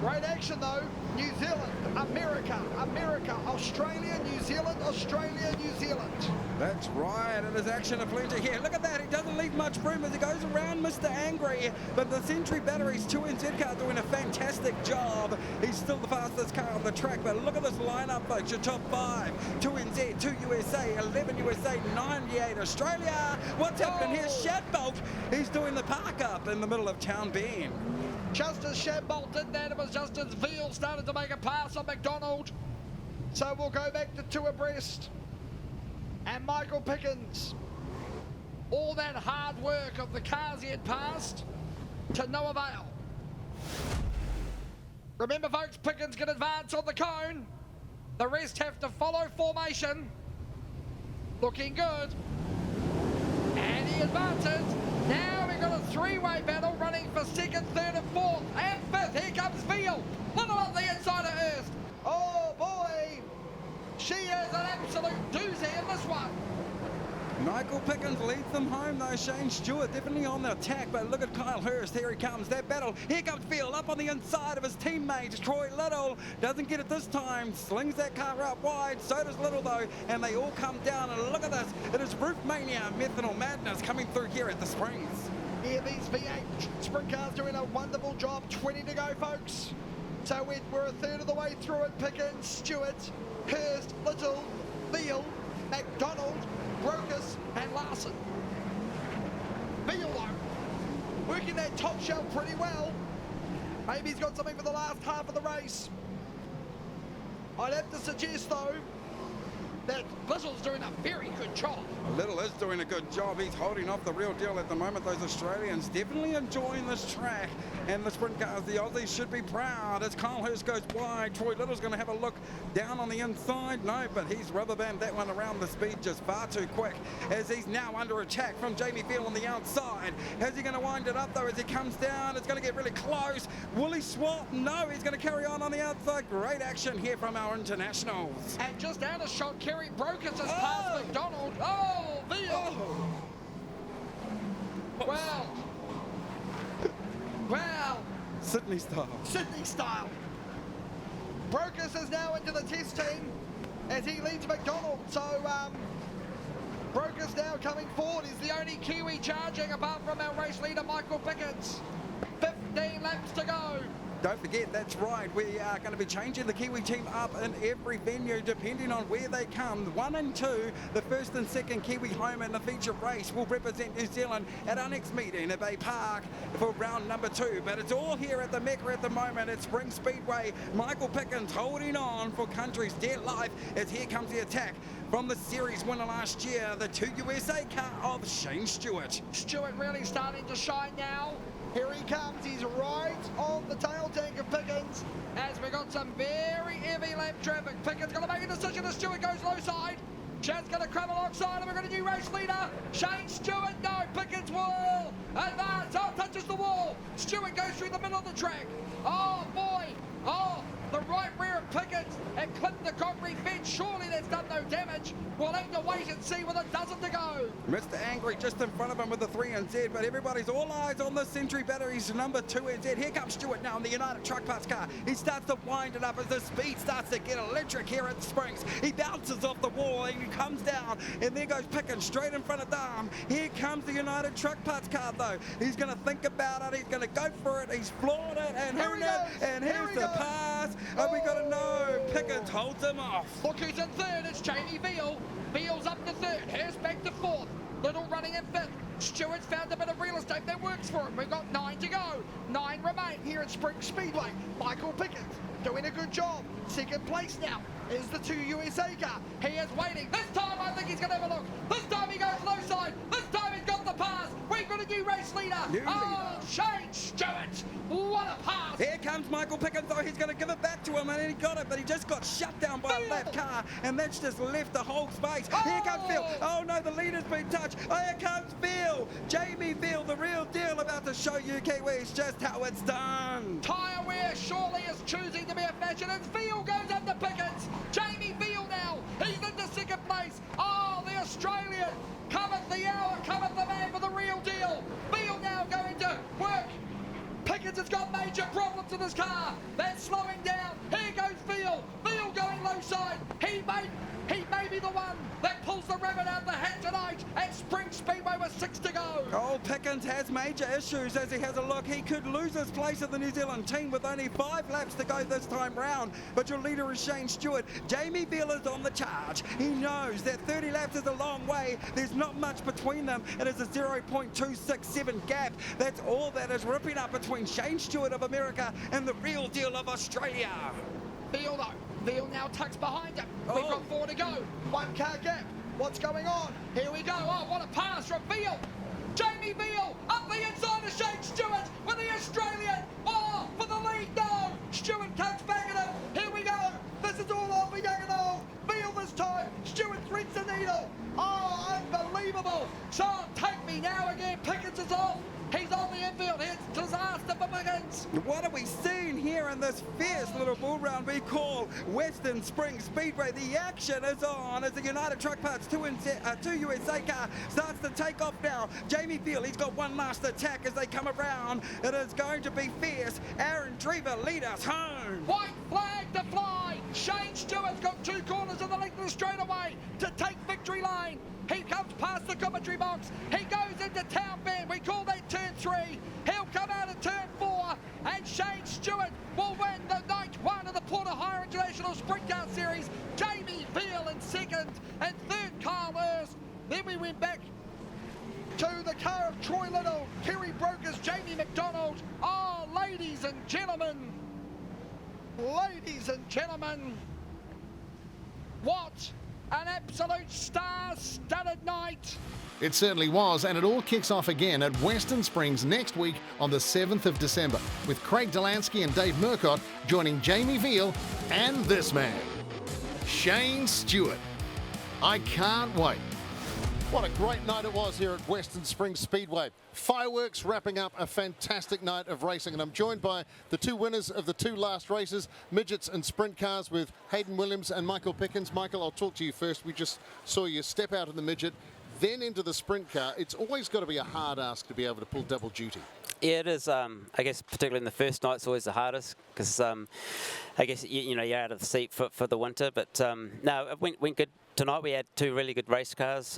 Great action though. New Zealand, America, Australia, New Zealand, Australia, New Zealand. That's right, it is action aplenty here. Look at that, he doesn't leave much room as he goes around Mr. Angry. But the Century Batteries 2NZ car doing a fantastic job. He's still the fastest car on the track, but look at this lineup, folks. Your top 5, 2NZ, 2 USA, 11 USA, 98 Australia. What's happening here? Shadbolt, he's doing the park up in the middle of Town Bend. Just as Shadbolt did that, it was just as Veal started to make a pass on McDonald. So we'll go back to 2 abreast. And Michael Pickens, all that hard work of the cars he had passed, to no avail. Remember folks, Pickens can advance on the cone. The rest have to follow formation. Looking good. And he advances. Now we've got a 3-way battle running for 2nd, 3rd and 4th and 5th. Here comes Veal. Little up the inside of Hurst. Oh boy. She is an absolute doozy in this one. Michael Pickens leads them home though. Shane Stewart definitely on the attack, but look at Kyle Hurst. Here he comes, that battle. Here comes Veal up on the inside of his teammate Troy Little. Doesn't get it this time, slings that car up wide. So does Little though, and they all come down. And look at this, it is Roof Mania, Methanol Madness coming through here at the Springs. Yeah, these V8 sprint cars doing a wonderful job. 20 to go, folks. So we're a third of the way through it. Pickens, Stewart, Hurst, Little, Veal, McDonald, Brokus and Larson. Beal though, working that top shelf pretty well. Maybe he's got something for the last half of the race. I'd have to suggest though that Little's doing a very good job. Little is doing a good job. He's holding off the real deal at the moment. Those Australians definitely enjoying this track. And the sprint cars, the Aussies should be proud as Kyle Hurst goes wide. Troy Little's going to have a look down on the inside. No, but he's rubber band that one around the speed just far too quick as he's now under attack from Jamie Field on the outside. How's he going to wind it up though as he comes down? It's going to get really close. Will he swap? No, he's going to carry on the outside. Great action here from our internationals. And just out of shot, Kerry Brokus has passed McDonald. Oh, Veal. Wow. Wow. Sydney style. Sydney style. Brokus is now into the test team as he leads McDonald. So Brokus now coming forward. He's the only Kiwi charging apart from our race leader Michael Pickens. 15 laps to go. Don't forget, that's right, we are going to be changing the Kiwi team up in every venue depending on where they come. 1 and 2, the first and second Kiwi home in the feature race will represent New Zealand at our next meeting at Bay Park for round number 2. But it's all here at the Mecca at the moment at Spring Speedway. Michael Pickens holding on for country's dear life as here comes the attack from the series winner last year, the 2 USA car of Shane Stewart. Stewart really starting to shine now. Here he comes, he's right on the tail tank of Pickens as we got some very heavy lap traffic. Pickens going to make a decision as Stewart goes low side. Chad's going to crab alongside and we've got a new race leader. Shane Stewart, no, Pickens will advance. Oh, touches the wall. Stewart goes through the middle of the track. Oh boy, oh, the right rear of Pickens and clipped the concrete fence. Surely that's done no damage. We'll have to wait and see with a dozen to go. Mr. Angry just in front of him with the 3NZ, but everybody's all eyes on the Century Batteries number 2NZ. Here comes Stewart now in the United Truck Parts car. He starts to wind it up as the speed starts to get electric here at the Springs. He bounces off the wall and he comes down, and there goes Pickens straight in front of Dam. Here comes the United Truck Parts car though. He's going to think about it. He's going to go for it. He's floored it, and here it is. And here's the pass. And we got to know Pickens holds him off. Look who's in third. It's Jamie Veal. Veal's up to third. Hurst back to fourth. Little running in fifth. Stewart's found a bit of real estate that works for him. We've got 9 to go. 9 remain here at Spring Speedway. Michael Pickens doing a good job. Second place now is the 2 USA car. He is waiting. This time I think he's going to have a look. This time he goes low side. This time he's got the pass. We've got a new race leader. Shane Stewart. What a pass. Here comes Michael Pickens though. He's going to give it back to him, and he got it, but he just got shut down by a lap car, and that's just left the whole space. Here comes Phil. Oh no, the leader's been touched. Oh, here comes Phil. Jamie Phil, the real deal, about to show you Kiwis just how it's done. Tyre wear surely is choosing to be a fashion, and Phil goes up to Pickens. Jamie Phil now. He's into second place. Oh, the Australian. Cometh the hour, cometh the man for the real deal. Phil now going to work. Pickens has got major problems in his car. That's slowing down. Here goes Veal. Veal going low side. He may be the one that pulls the rabbit out of the hat tonight at Spring Speedway with 6 to go. Oh, Pickens has major issues as he has a look. He could lose his place in the New Zealand team with only 5 laps to go this time round. But your leader is Shane Stewart. Jamie Veal is on the charge. He knows that 30 laps is a long way. There's not much between them. It is a 0.267 gap. That's all that is ripping up between Shane Stewart of America and the real deal of Australia. Veal though. Veal now tucks behind him. We've got 4 to go. 1 car gap. What's going on? Here we go. Oh, what a pass from Veal. Jamie Veal up the inside of Shane Stewart with the Australian. Oh, for the lead. No. Stewart tucks back at him. Here we go. This is all on for young and old. Veal this time. Stewart threads the needle. Oh, unbelievable. So take me now again. Pickens is off. He's on the infield. It's disaster for Pickens. What are we seeing here in this fierce little bull round we call Westernsprings Speedway? The action is on as the United Truck Parts 2 USA car starts to take off now. Jamie Veal, he's got one last attack as they come around. It is going to be fierce. Aaron Drever lead us home. White flag to fly. Shane Stewart's got 2 corners of the length of the straightaway to take victory lane. He comes past the commentary box. He goes into town bend. We call that turn 3. He'll come out of turn 4. And Shane Stewart will win the night 1 of the Porter Hire International Sprint Car Series. Jamie Veal in second. And third, Kyle Hurst. Then we went back to the car of Troy Little, Kerry Brokers, Jamie McDonald. Oh, ladies and gentlemen, what an absolute star-studded night. It certainly was, and it all kicks off again at Westernsprings next week on the 7th of December, with Craig Delansky and Dave Murcott joining Jamie Veal and this man, Shane Stewart. I can't wait. What a great night it was here at Westernsprings Speedway. Fireworks wrapping up a fantastic night of racing, and I'm joined by the two winners of the two last races, midgets and sprint cars, with Hayden Williams and Michael Pickens. Michael, I'll talk to you first. We just saw you step out of the midget, then into the sprint car. It's always got to be a hard ask to be able to pull double duty. Yeah, it is. I guess particularly in the first night, it's always the hardest because I guess you know, you're out of the seat for the winter. But no, it went good tonight. We had two really good race cars.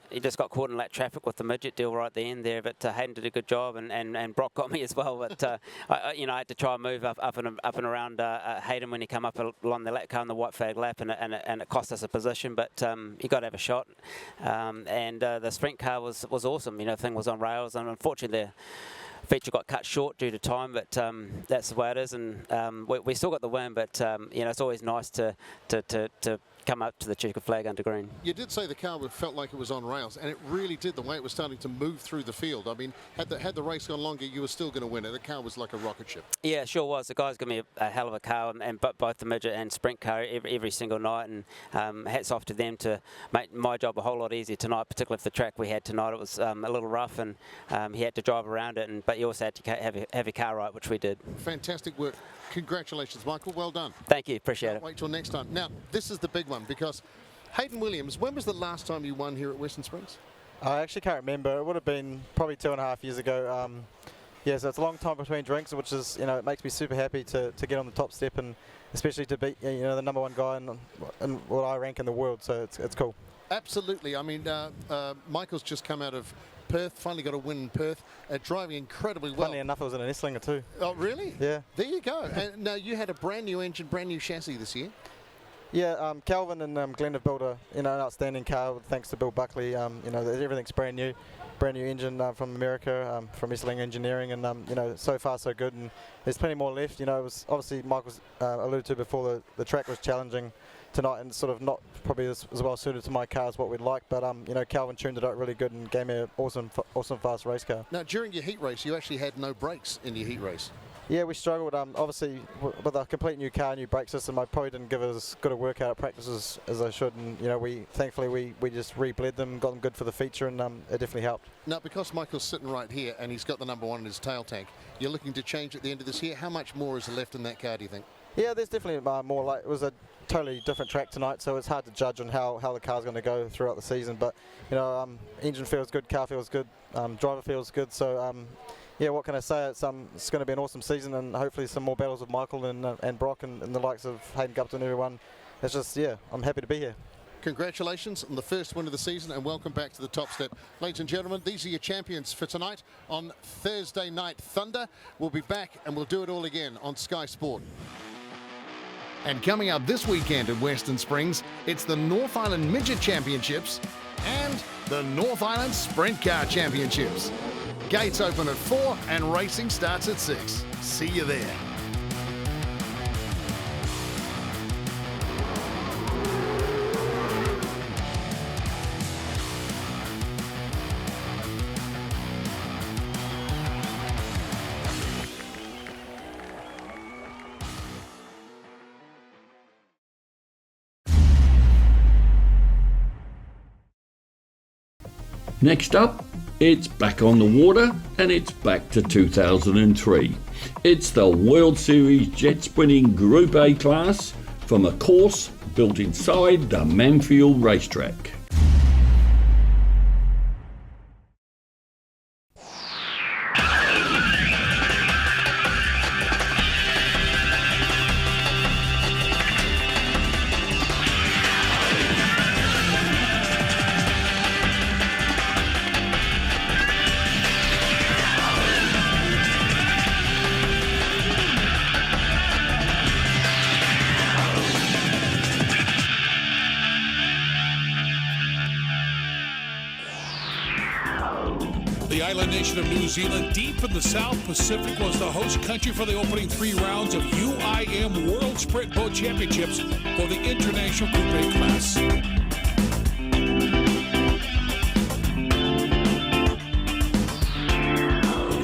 He just got caught in that traffic with the midget deal right at the end there, but Hayden did a good job, and Brock got me as well. But I had to try and move up and around Hayden when he came up along the lap car on the white flag lap, and it cost us a position. But he got to have a shot, and the sprint car was awesome. You know, the thing was on rails, and unfortunately the feature got cut short due to time, but that's the way it is, and we still got the win. But you know, it's always nice to come up to the checkered flag under green. You did say the car felt like it was on rails, and it really did, the way it was starting to move through the field. I mean, had the race gone longer, you were still going to win it. The car was like a rocket ship. Yeah, sure was. The guys give me a hell of a car, and both the midget and sprint car every single night, and hats off to them to make my job a whole lot easier tonight, particularly for the track we had tonight. It was a little rough, and he had to drive around it, but you also had to have your car right, which we did. Fantastic work. Congratulations, Michael. Well done. Thank you. Appreciate it. Wait till next time. Now, this is the big one, because Hayden Williams, when was the last time you won here at Westernsprings? I actually can't remember. It would have been probably 2.5 years ago. Yeah, so it's a long time between drinks, which is, you know, it makes me super happy to get on the top step, and especially to beat, you know, the #1 guy in what I rank in the world. So it's cool. Absolutely. I mean, Michael's just come out of Perth, finally got a win in Perth, driving incredibly well. Funny enough, it was in an Esslinger too. Oh, really? Yeah. There you go. And now you had a brand new engine, brand new chassis this year. Yeah, Calvin and Glenn have built an outstanding car, thanks to Bill Buckley. You know, everything's brand new engine from America, from Esslinger Engineering, and you know, so far so good. And there's plenty more left. You know, it was obviously Michael's alluded to before, the track was challenging tonight and sort of not probably as well suited to my car as what we'd like, but you know, Calvin tuned it up really good and gave me an awesome fast race car. Now, during your heat race, you actually had no brakes in your heat race. Yeah, we struggled. Obviously, with a complete new car, new brake system, I probably didn't give as good a workout at practice as I should, and you know, thankfully we just re-bled them, got them good for the feature, and it definitely helped. Now, because Michael's sitting right here and he's got the #1 in his tail tank, you're looking to change at the end of this year. How much more is left in that car, do you think? Yeah, there's definitely more. Like, it was a totally different track tonight, so it's hard to judge on how the car's going to go throughout the season. But you know, engine feels good, car feels good, driver feels good. So yeah, what can I say? It's going to be an awesome season, and hopefully some more battles with Michael and Brock and the likes of Hayden Gupton and everyone. It's just, yeah, I'm happy to be here. Congratulations on the first win of the season, and welcome back to the top step. Ladies and gentlemen, these are your champions for tonight on Thursday Night Thunder. We'll be back and we'll do it all again on Sky Sport. And coming up this weekend at Westernsprings, it's the North Island Midget Championships and the North Island Sprint Car Championships. Gates open at 4 and racing starts at 6. See you there. Next up, it's back on the water, and it's back to 2003. It's the World Series jet sprinting Group A class from a course built inside the Manfield racetrack. island nation of New Zealand, deep in the South Pacific, was the host country for the opening 3 rounds of UIM World Sprint Boat Championships for the International Group A class.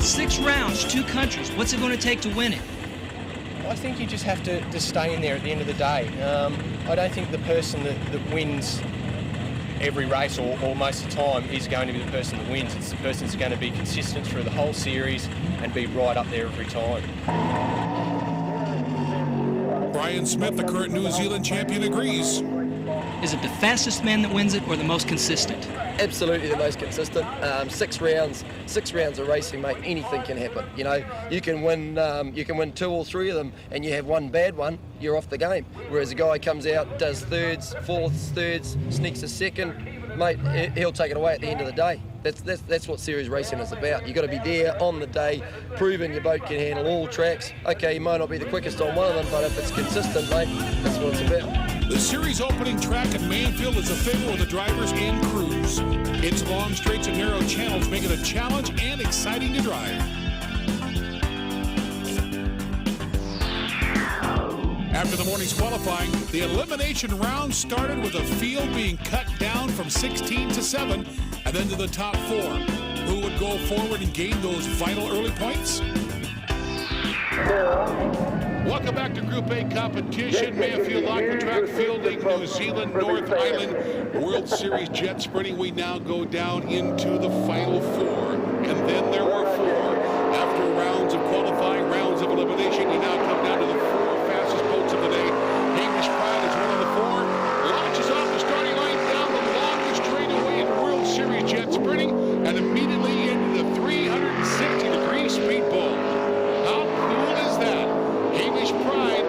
Six rounds, 2 countries. What's it going to take to win it? I think you just have to stay in there at the end of the day. I don't think the person that wins every race or most of the time is going to be the person that wins. It's the person that's going to be consistent through the whole series and be right up there every time. Brian Smith, the current New Zealand champion, agrees. Is it the fastest man that wins it or the most consistent? Absolutely the most consistent. 6 rounds of racing, mate. Anything can happen. You know, you can win 2 or 3 of them, and you have one bad one, you're off the game. Whereas a guy comes out, does thirds, fourths, thirds, sneaks a second, mate, he'll take it away at the end of the day. That's what series racing is about. You've got to be there on the day, proving your boat can handle all tracks. Okay, you might not be the quickest on one of them, but if it's consistent, mate, that's what it's about. The series opening track at Manfield is a favorite with the drivers and crews. Its long straights and narrow channels make it a challenge and exciting to drive. After the morning's qualifying, the elimination round started with the field being cut down from 16 to 7 and then to the top 4. Who would go forward and gain those vital early points? Welcome back to Group A competition. Manfield off the track fielding New Zealand North Island World Series jet sprinting. We now go down into the final 4. And then there were 4. After rounds of qualifying, rounds of elimination, you now come down to the 4 fastest boats of the day. Hamish Pride is one of the 4. Launches off the starting line down the longest straightaway in World Series jet sprinting and immediately into the 360-degree speedball. How cool is that? Hamish Pride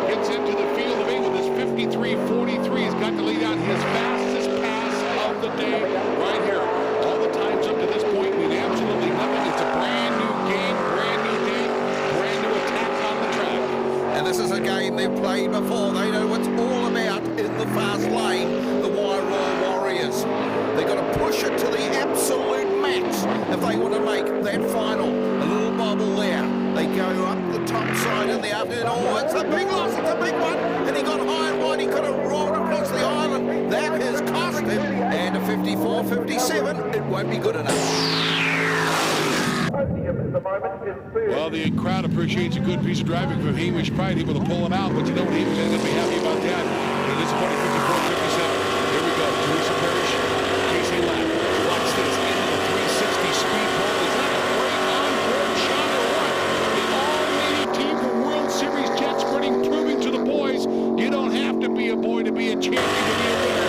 gets into the field of 8 with his 53.43. He's got to lead out his fastest pass of the day right here. All the times up to this point mean absolutely nothing. It's a brand new game, brand new day, brand new attack on the track. And this is a game they've played before. They know what's all about in the fast lane, the Wairoa Warriors. They've got to push it to the absolute max if they want to make that final. A little bobble there. They go up the top side in the afternoon. Oh, it's a big loss, it's a big one. And he got high and wide. He could have rolled across the island. That has cost him. And a 54.57, it won't be good enough. Well, the crowd appreciates a good piece of driving from Hamish Pride, able to pull him out, but you know Hamish isn't going to be happy about that. It is a 54.57. Here we go. Teresa Parrish, Casey Lapp. Watch this into the 360 speed ball. Is that a break on board shot or what? The all-leading team for World Series jet sprinting, proving to the boys you don't have to be a boy to be a champion, to be a winner.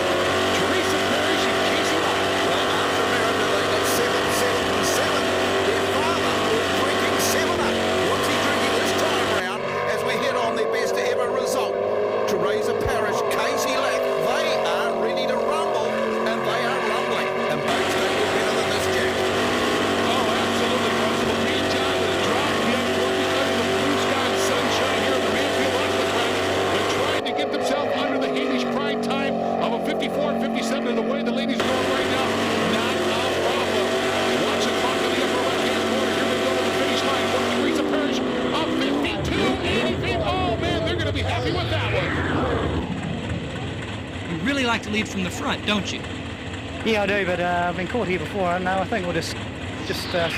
Teresa Parrish and Casey Lapp. Well, after America, they got 7-7-7. Their father was drinking 7-up. What's he drinking this time round as we hit on their best ever result? Teresa Parrish, Casey Lack, they are ready to rumble, and they are rumbling. And both don't get better than this, Jack. Oh, absolutely. Russell P. John has dropped yet working under the blue sky and sunshine here at the Manfield onto the track. They're trying to get themselves under the Hamish Pride time of a 54.57 the way the ladies are going right now. Not a problem. Watch the clock in the upper left-hand corner. Here they go to the finish line. From Teresa Parrish, a 52.80. Oh, man, they're going to be happy with that one. You really like to lead from the front, don't you? Yeah, I do, but I've been caught here before, and I think we'll just see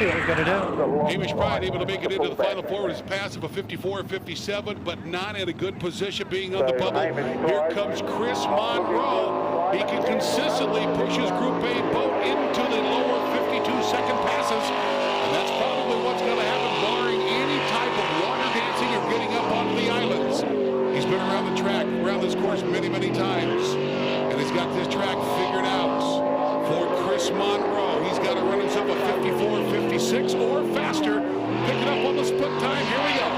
what we've got to do. Hamish Pride able to make it into the final 4 with his pass of a 54.57, but not in a good position being on the bubble. Here comes Chris Monroe. He can consistently push his Group A boat into the lower 52-second passes, and that's probably what's going to happen, barring any type of water dancing or getting up onto the islands. He's been around the track, around this course many, many times, and he's got this track figured out. For Chris Monroe, he's got to run himself a 54.56 or faster. Picking up on the split time. Here we go.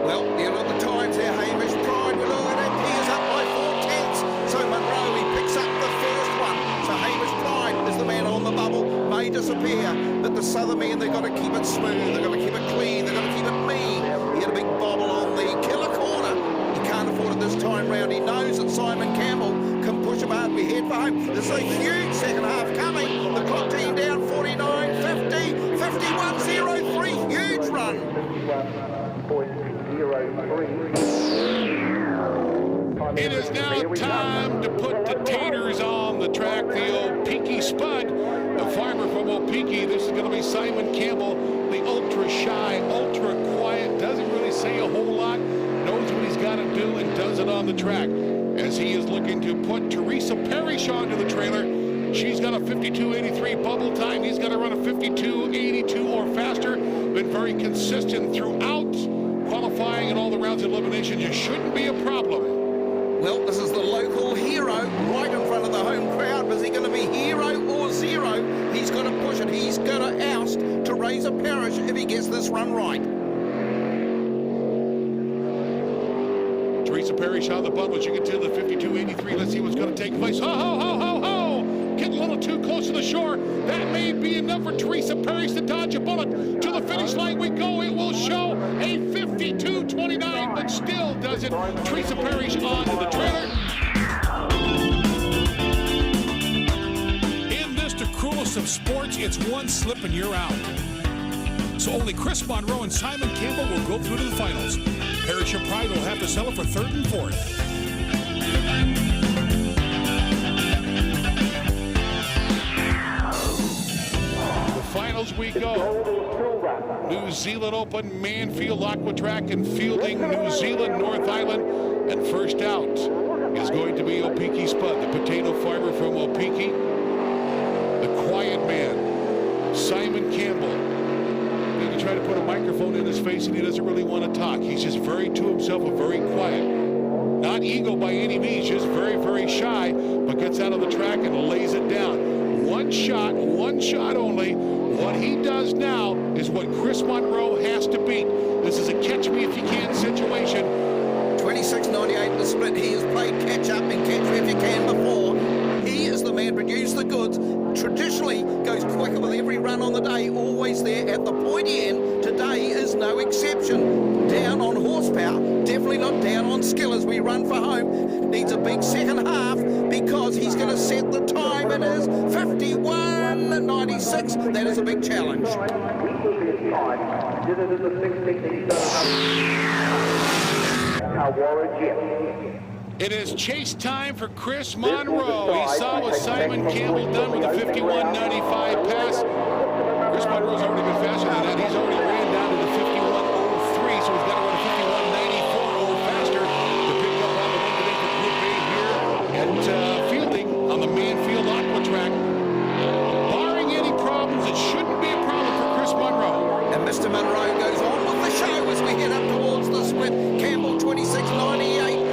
Well, you know the times there, Hamish Pride will learn it. He is up by 4/10. So Monroe, he picks up the first one. So Hamish Pride is the man on the bubble. May disappear, but the southern men, they've got to keep it smooth. They've got to keep it clean. They've got to keep it mean. He had a big bobble on the killer corner. He can't afford it this time round. He knows that Simon Campbell can push him hard. We head for home. There's a huge second half coming. The clock team down 49.50. TNT, 51.03, huge run. It is now time to put the taters on the track. The Opiki Spud, the farmer from Opiki. This is going to be Simon Campbell, the ultra shy, ultra quiet, doesn't really say a whole lot, knows what he's got to do and does it on the track. As he is looking to put Teresa Parrish onto the trailer. She's got a 52.83 bubble time. He's got to run a 52.82 or faster. Been very consistent throughout qualifying and all the rounds of elimination. You shouldn't be a problem. Well, this is the local hero right in front of the home crowd. Is he going to be hero or zero? He's got to push it. He's got to oust Teresa Parrish if he gets this run right. Teresa Parrish on the bubble, as you can tell, the 52.83. Let's see what's going to take place. Ho, ho, ho, ho, ho! Getting a little too close to the shore. That may be enough for Teresa Parrish to dodge a bullet. To the finish line we go. It will show a 52.29, but still doesn't. Teresa Parrish onto the trailer. In this, the cruelest of sports, it's one slip and you're out. So only Chris Monroe and Simon Campbell will go through to the finals. Parrish and Pride will have to settle for third and fourth. Finals we go. New Zealand Open, Manfield Aqua Track and fielding New Zealand North Island. And first out is going to be Opiki Spud, the potato farmer from Opiki. The quiet man, Simon Campbell. Going to try to put a microphone in his face and he doesn't really want to talk. He's just very to himself and very quiet. Not ego by any means, just very, very shy, but gets out of the track and lays it down. One shot only. What he does now is what Chris Monroe has to beat. This is a catch-me-if-you-can situation. 26.98 the split. He has played catch-up and catch-me-if-you-can before. He is the man, produce the goods. Traditionally goes quicker with every run on the day, always there at the pointy end. Today is no exception. Down on horsepower, definitely not down on skill as we run for home. Needs a big second half because he's going to set the time. It is 51.96. That is a big challenge. It is chase time for Chris Monroe. He saw what Simon Campbell done with a 51.95 pass. Chris Monroe's already been faster than that. He's already ran down to the 51.03, so he's got to run a 51.94 or faster to pick up on the one today for Group A here at fielding on the Manfield Aqua Track. Barring any problems, it shouldn't be a problem for Chris Monroe. And Mr. Monroe goes on with the show as we head up towards the split. Campbell 26.98.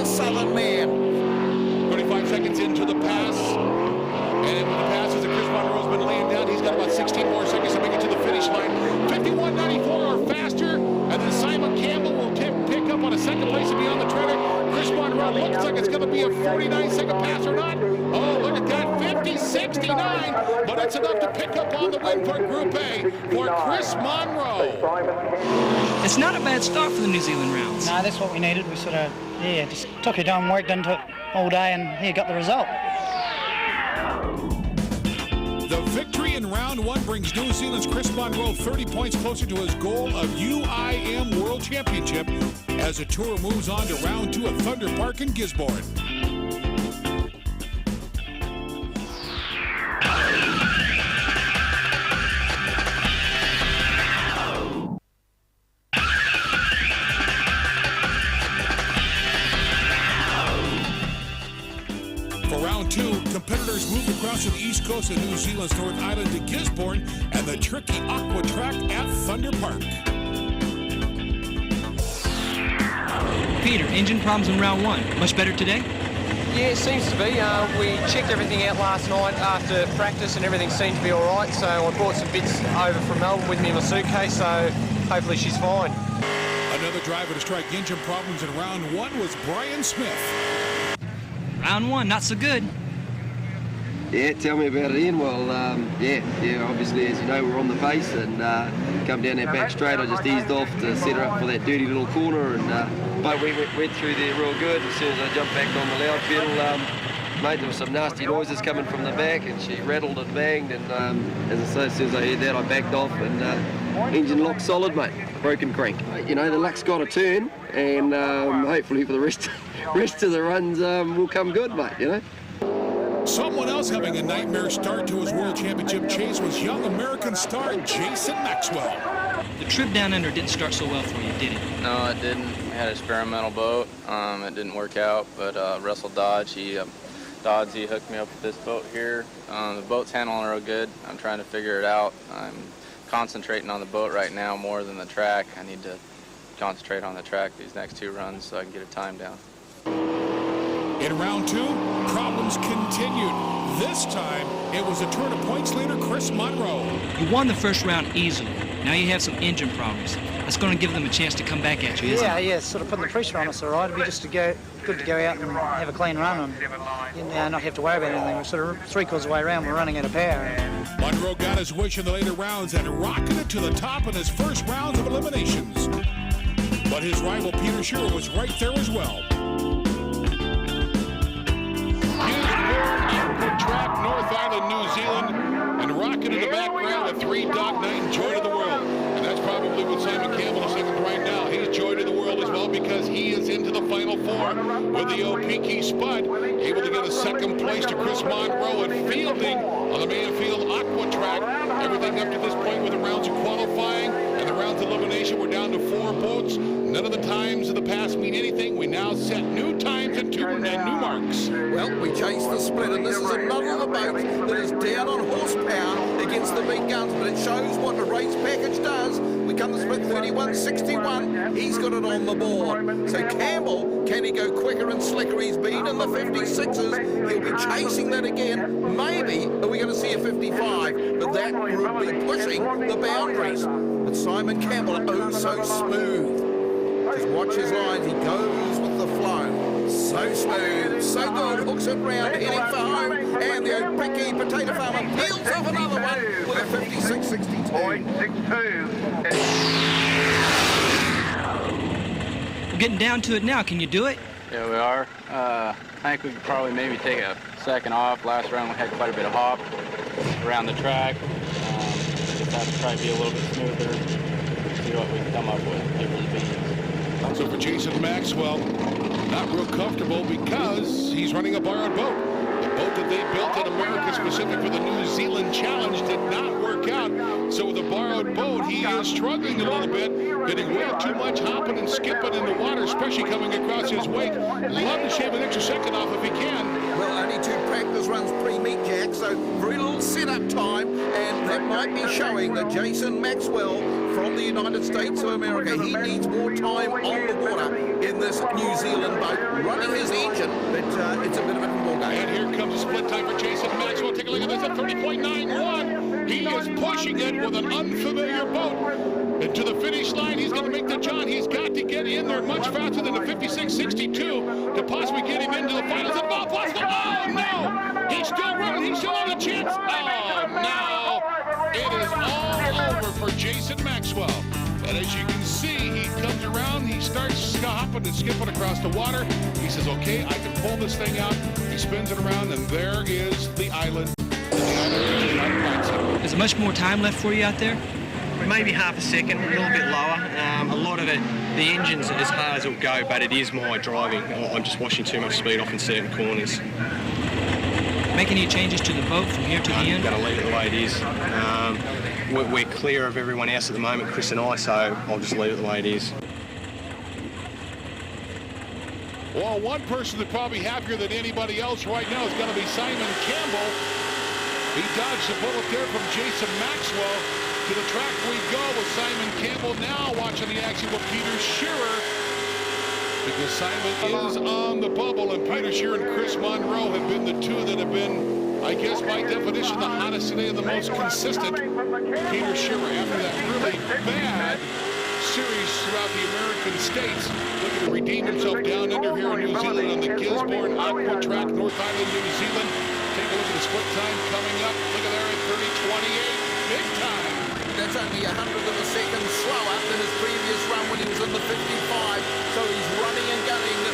Southern man. 25 seconds into the pass. And with the passes that Chris Monroe's been laying down, he's got about 16 more seconds to make it to the finish line. 51.94 or faster. And then Simon Campbell will pick up on a second place and be on the trailer. Chris Monroe looks like it's going to be a 49-second pass or not. Oh, look at that. 50.69. But it's enough to pick up on the win for Group A for Chris Monroe. It's not a bad start for the New Zealand rounds. No, that's what we needed. We sort of, just took it on, worked into it all day, and here got the result. The victory in round one brings New Zealand's Chris Monroe 30 points closer to his goal of UIM World Championship as the tour moves on to round two at Thunder Park in Gisborne. Competitors move across to the east coast of New Zealand's North Island to Gisborne and the tricky Aqua Track at Thunder Park. Peter, engine problems in round one. Much better today? Yeah, it seems to be. We checked everything out last night after practice and everything seemed to be all right. So I brought some bits over from Melbourne with me in my suitcase, so hopefully she's fine. Another driver to strike engine problems in round one was Brian Smith. Round one, not so good. Yeah, tell me about it, Ian. Well, yeah, obviously, as you know, we're on the pace and come down that back straight. I just eased off to set her up for that dirty little corner, and but we went through there real good. As soon as I jumped back on the loud pedal, mate, there was some nasty noises coming from the back, and she rattled and banged, and as soon as I heard that, I backed off, and engine locked solid, mate. Broken crank. You know, the luck's got to turn, and hopefully for the rest of the runs will come good, mate, you know. Someone else having a nightmare start to his World Championship chase was young American star Jason Maxwell. The trip down under didn't start so well for you, did it? No, it didn't. We had an experimental boat. It didn't work out, but Russell Dodge, he hooked me up with this boat here. The boat's handling real good. I'm trying to figure it out. I'm concentrating on the boat right now more than the track. I need to concentrate on the track these next 2 runs so I can get a time down. In round 2, problems continued. This time, it was a turn of points leader, Chris Monroe. You won the first round easily. Now you have some engine problems. That's going to give them a chance to come back at you, isn't it? Yeah, it's sort of putting the pressure on us, all right. It'd be just good to go out and have a clean run and not have to worry about anything. We're sort of 3/4 of the way around, we're running out of power. Monroe got his wish in the later rounds and rocketed to the top in his first rounds of eliminations. But his rival Peter Shearer was right there as well. Track, North Island, New Zealand, and rocking in the background a 3.9 joy to the world. And that's probably what Simon Campbell is saying right now. He's joy to the world as well because he is into the Final 4 with the old Peaky Spud, able to get a second place to Chris Monroe and fielding on the Manfield Aqua track. Everything up to this point with the rounds of qualifying and the rounds of elimination, we're down to 4 boats. None of the times of the past mean anything. We now set new times and new marks. Well, we chased the split, and this is another of the boats that is down on horsepower against the big guns, but it shows what the race package does. We come to split 31.61. He's got it on the board. So Campbell, can he go quicker and slicker? He's been in the 56s. He'll be chasing that again. Maybe are we going to see a 55, but that will be pushing the boundaries. But Simon Campbell, oh so smooth. Just watch his lines, he goes with the flow. So smooth, so good, hooks it round, heading for home, and the O'Bricky potato farmer peels off another one with a 56.62. We're getting down to it now. Can you do it? Yeah, we are. I think we could probably maybe take a second off. Last round we had quite a bit of hop around the track. Just have to try to be a little bit smoother, see what we can come up with. It really be. So for Jason Maxwell, not real comfortable because he's running a borrowed boat. The boat that they built at America specific for the New Zealand Challenge did not work out. So with a borrowed boat, he is struggling a little bit, getting way too much hopping and skipping in the water, especially coming across his wake. Love to shave an extra second off if he can. Well, only 2 practice runs pre-meet, Jack, so very little setup time, and that might be showing that Jason Maxwell from the United States of America, he needs more time on the water in this New Zealand boat, running his engine, but it's a bit of a ball game. And here comes a split time for Jason Maxwell. Take a look at this at 30.91. He is pushing it with an unfamiliar boat. And to the finish line, he's going to make the John. He's got to get in there much faster than the 56.62 to possibly get him into the finals. And ball possible. Oh, no! He's still running. He's still on a chance. Oh, no! It is all over for Jason Maxwell. And as you can see, he comes around. He starts hopping and skipping across the water. He says, okay, I can pull this thing out. He spins it around, and there is the island. Is there much more time left for you out there? Maybe half a second, a little bit lower. A lot of it, the engine's as hard as it'll go, but it is my driving. I'm just washing too much speed off in certain corners. Make any changes to the boat from here to the end? I'm going to leave it the way it is. We're clear of everyone else at the moment, Chris and I, so I'll just leave it the way it is. Well, one person that's probably happier than anybody else right now is going to be Simon Campbell. He dodged a bullet there from Jason Maxwell. To the track we go with Simon Campbell now watching the action with Peter Shearer. Because Simon is on the bubble, and Peter Shearer and Chris Monroe have been the 2 that have been, I guess by definition, the hottest today and the most consistent. Peter Shearer, after that really bad series throughout the American states, looking to redeem himself down under here in New Zealand on the Gisborne Aqua track, North Island, New Zealand. Take take a look at the split time coming up. Look at there at 30.28. Big time. That's only 100 of a second slower than his previous run when he was in the 55. So he's running and gunning the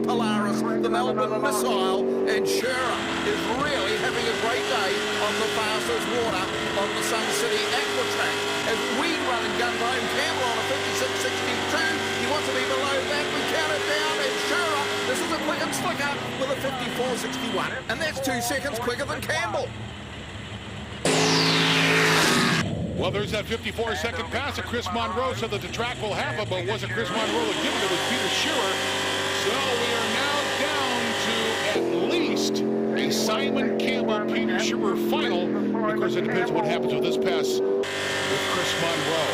Polaris, the Melbourne Missile, and Shearer is really having a great day on the fastest water on the Sun City Aqua Track. As we run and gun home Campbell on a 56.62, he wants to be below that. We count it down, and Shearer, this is a quick and slicker with a 54.61, and that's 2 seconds quicker than Campbell. Well, there's that 54-second pass of Chris Monroe, so that the track will happen, but wasn't Chris Monroe that given it, was Peter Shearer. So we are now down to at least a Simon Campbell-Peter Shearer final. Of course, it depends what happens with this pass with Chris Monroe.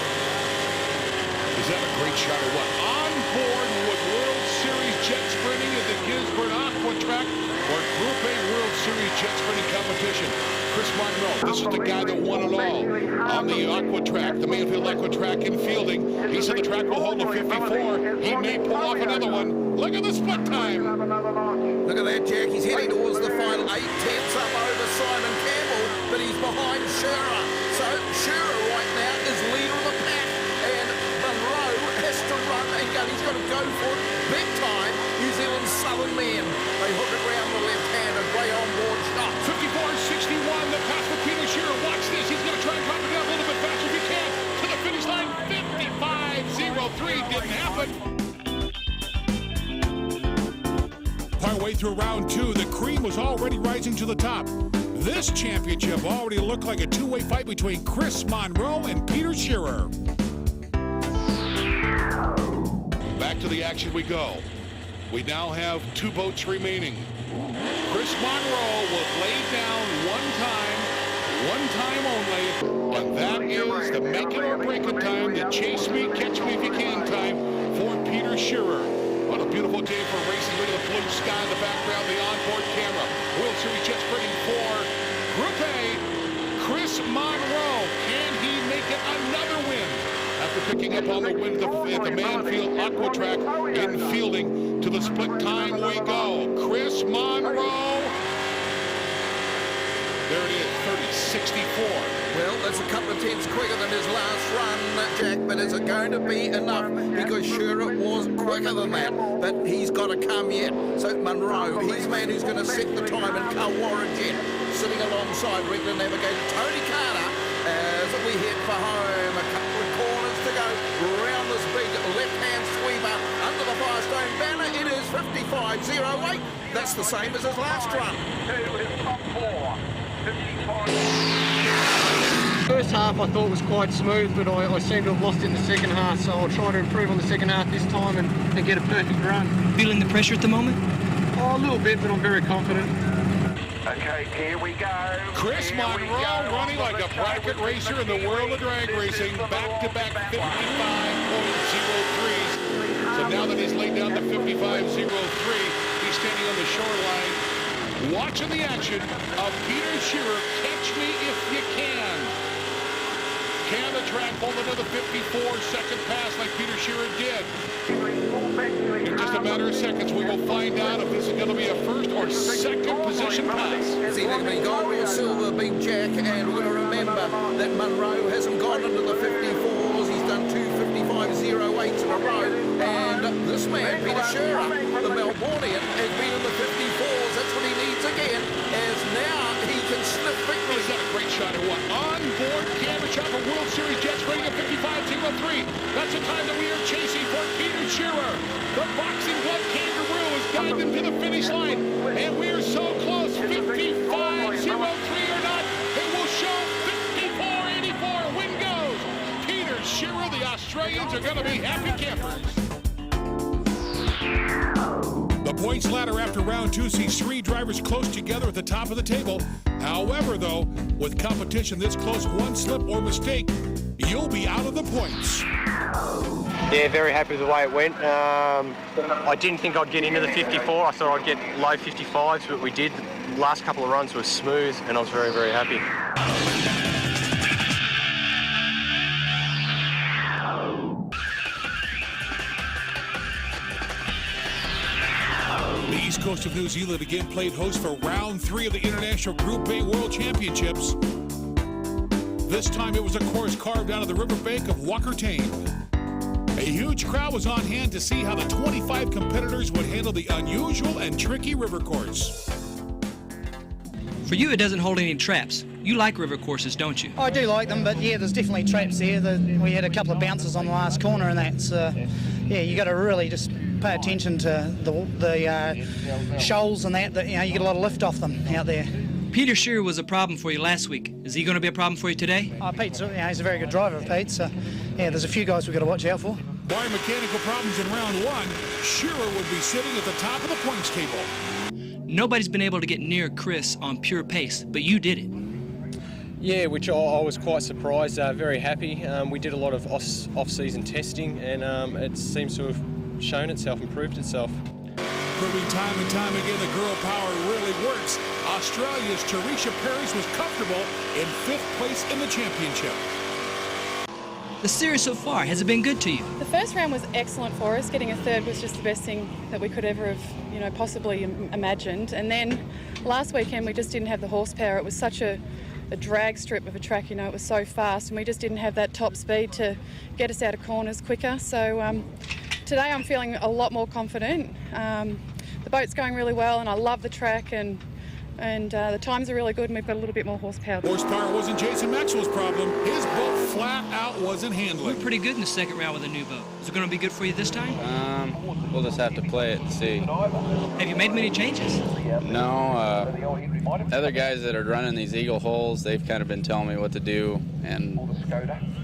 Is that a great shot or what? On board with World Series jet sprinting at the Gisborne Aqua Track for Group A World Series jet sprinting competition. Chris Monroe, this is the guy that won it all on the Aqua Track, the Manfield Aqua Track in fielding. He said the track will hold a 54. He may pull off another one. Look at the split time. Look at that, Jack. He's heading towards the final. 8 tenths up over Simon Campbell, but he's behind Shearer. So Shearer right now is leader of the pack, and Monroe has to run and go. He's got to go for it big time. New Zealand's Southern men. They hook it round the left hand, a great on-board shot. 54.61, the pass for Peter Shearer. Watch this. He's going to try and drop it down a little bit faster if he can. To the finish line, 55.03. Didn't happen. Partway through round 2, the cream was already rising to the top. This championship already looked like a two-way fight between Chris Monroe and Peter Shearer. Back to the action we go. We now have 2 boats remaining. Chris Monroe will lay down one time only, and that is the make it or break it time, the chase me, catch me if you can time for Peter Shearer. What a beautiful day for racing. Look at the blue sky in the background, the onboard camera. World Series jet sprinting for Group A, Chris Monroe. Can he make it another win? After picking up on the win at the Manfield Aqua Track in fielding, to the split time we go. Chris Monroe. There it is, 30.64. Well, that's a couple of tenths quicker than his last run, Jack, but is it going to be enough? Because Shearer was quicker than that, but he's got to come yet. So Monroe, he's the man who's going to set the time in Warren Jet, sitting alongside regular navigator Tony Carter as we head for home. A couple of corners to go round this big left-hand sweeper under the Firestone banner. It is 55.08. That's the same as his last run. First half I thought was quite smooth, but I seem to have lost it in the second half, so I'll try to improve on the second half this time and get a perfect run. Feeling the pressure at the moment? Oh, a little bit, but I'm very confident. Okay, here we go. Chris Monroe running like a bracket racer in the world of drag racing, back-to-back 55.03s. So now that he's laid down the 55.03, he's standing on the shoreline, watching the action of Peter Shearer. Catch me if you can. Can the track hold another 54-second pass like Peter Shearer did? In just a matter of seconds, we will find out if this is going to be a first or second position pass. It's either going to be gold or silver, Big Jack, and we're going to remember that Monroe hasn't gone into the 54s. He's done 2 55.08s in a row, and this man, Peter Shearer, the Melbourneian, has been in the 54s. That's what he needs again, as now he can slip victory. Is that a great shot or what? On-board camera shot for World Series Jets rating of 55.03. That's the time that we are chasing for Peter Shearer. The boxing glove kangaroo has guided him to the finish line, and we're so close. 55.03 or not, it will show 54.84. Win goes Peter Shearer. The Australians are going to be happy campers. The points ladder after round 2 sees 3 drivers close together at the top of the table. However, though, with competition this close, one slip or mistake, you'll be out of the points. Yeah, very happy with the way it went. I didn't think I'd get into the 54. I thought I'd get low 55s, but we did. The last couple of runs were smooth, and I was very, very happy. The East coast of New Zealand again played host for round 3 of the International Group A World Championships. This time it was a course carved out of the riverbank of Walker Tame. A huge crowd was on hand to see how the 25 competitors would handle the unusual and tricky river course. For you, it doesn't hold any traps. You like river courses, don't you? I do like them, but yeah, there's definitely traps there. We had a couple of bounces on the last corner, and that's yeah, you got to really just pay attention to the shoals and that. You know, you get a lot of lift off them out there. Peter Shearer was a problem for you last week. Is he going to be a problem for you today? Pete's, he's a very good driver, Pete. So yeah, there's a few guys we've got to watch out for. Barring mechanical problems in round 1, Shearer would be sitting at the top of the points table. Nobody's been able to get near Chris on pure pace, but you did it. Yeah, which I was quite surprised, very happy. We did a lot of off-season testing, and it seems to have shown itself, improved itself. Proving time and time again the girl power really works, Australia's Teresa Paris was comfortable in 5th place in the championship. The series so far, has it been good to you? The first round was excellent for us. Getting a 3rd was just the best thing that we could ever have, possibly imagined. And then last weekend we just didn't have the horsepower. It was such a drag strip of a track, it was so fast, and we just didn't have that top speed to get us out of corners quicker. So today I'm feeling a lot more confident. The boat's going really well, and I love the track, and the times are really good, and we've got a little bit more horsepower. Horsepower wasn't Jason Maxwell's problem. His boat flat out wasn't handling. We're pretty good in the second round with a new boat. Is it going to be good for you this time? We'll just have to play it and see. Have you made many changes? No. Other guys that are running these Eagle holes, they've kind of been telling me what to do, and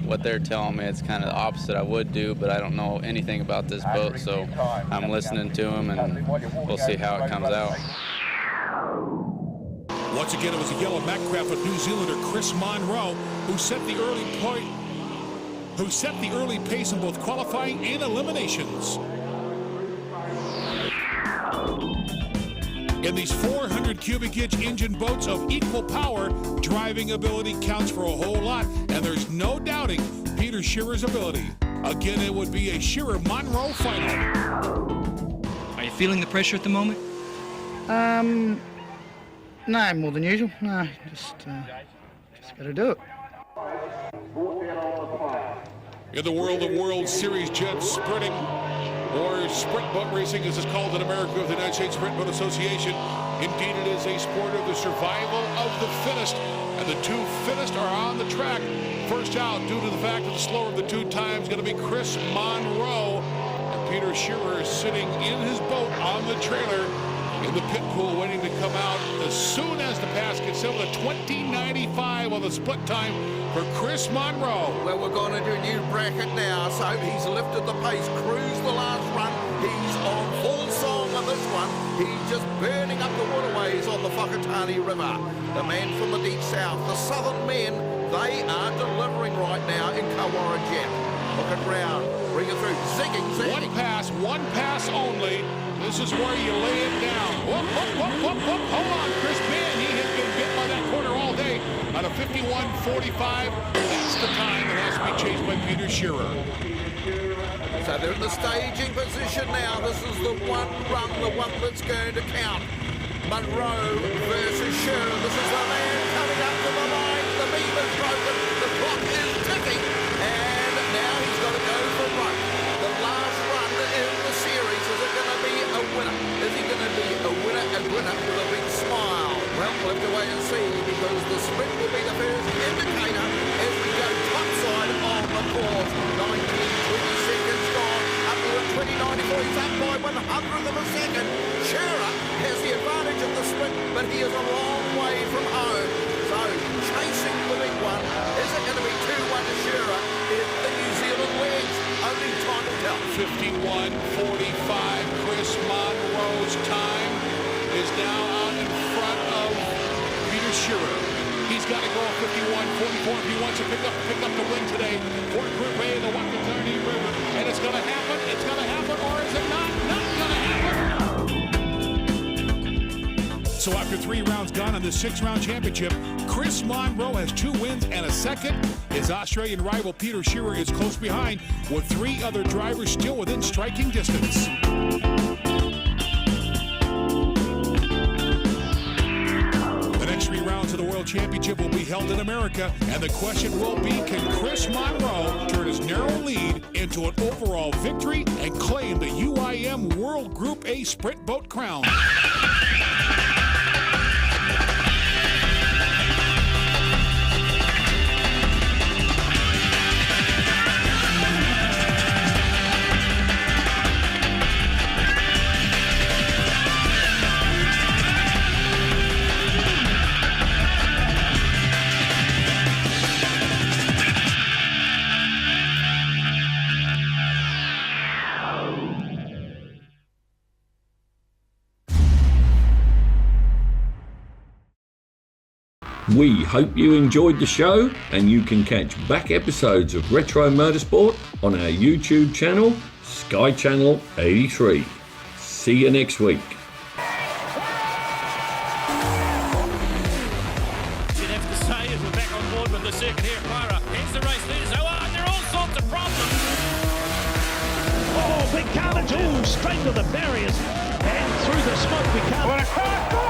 what they're telling me, it's kind of the opposite I would do, but I don't know anything about this boat, so I'm listening to them, and we'll see how it comes out. Once again, it was a yellow Macraft with New Zealander Chris Monroe, who set the early pace in both qualifying and eliminations. In these 400 cubic inch engine boats of equal power, driving ability counts for a whole lot, and there's no doubting Peter Shearer's ability. Again, it would be a Shearer-Monroe final. Are you feeling the pressure at the moment? No, more than usual. No, just got to do it. In the world of World Series jet sprinting, or sprint boat racing as it's called in America with the United States Sprint Boat Association, indeed it is a sport of the survival of the fittest, and the 2 fittest are on the track. First out, due to the fact that the slower of the 2 times is going to be Chris Monroe, and Peter Shearer is sitting in his boat on the trailer in the pit pool waiting to come out as soon as the pass gets set with a 20.95 on the split time for Chris Monroe. Well, we're going to do a new bracket now, so he's lifted the pace, cruised the last run. He's on full song on this one. He's just burning up the waterways on the Whakatane River. The man from the deep south, the southern men, they are delivering right now in Kawara Jet. Look it round, bring it through, zigging. One pass only. This is where you lay it down. Whoop, whoop, whoop, whoop, whoop. Hold on, Chris Mann. He has been bit by that corner all day. At a 51.45, that's the time that has to be chased by Peter Shearer. So they're in the staging position now. This is the one run, the one that's going to count. Monroe versus Shearer. This is the man coming up to the line. The beam is broken. The clock is ticking. And now he's got to go for right. The last run in the series. Is it going to be a winner? Is he going to be a winner and winner with a big smile? Well, we'll have to wait and see, because the sprint will be the first indicator as we go topside on the course. 19-20 seconds gone. Up to a 20.94. He's up by 100th of a second. Shearer has the advantage of the sprint, but he is a long way from home. So, chasing the big one. Is it going to be 2-1 to Shearer in the New Zealand legs? Only time will tell. 51.45. Chris Monroe's time is now out in front of Peter Shearer. He's got to go 51.44 if he wants to pick up the win today for Group A in the Whakatane River. And it's going to happen. It's going to happen, or is it not? Not going to happen. So after 3 rounds gone in the 6-round championship, Chris Monroe has 2 wins and a second. His Australian rival Peter Shearer is close behind, with 3 other drivers still within striking distance. World Championship will be held in America, and the question will be, can Chris Monroe turn his narrow lead into an overall victory and claim the UIM World Group A Sprint Boat crown? We hope you enjoyed the show, and you can catch back episodes of Retro Motorsport on our YouTube channel, Sky Channel 83. See you next week. You'd have to say as we're back on board with the circuit here, Clara. Here's the race leaders. Oh, and there are all sorts of problems. Oh, big carnage. Oh, straight to the barriers. And through the smoke we come.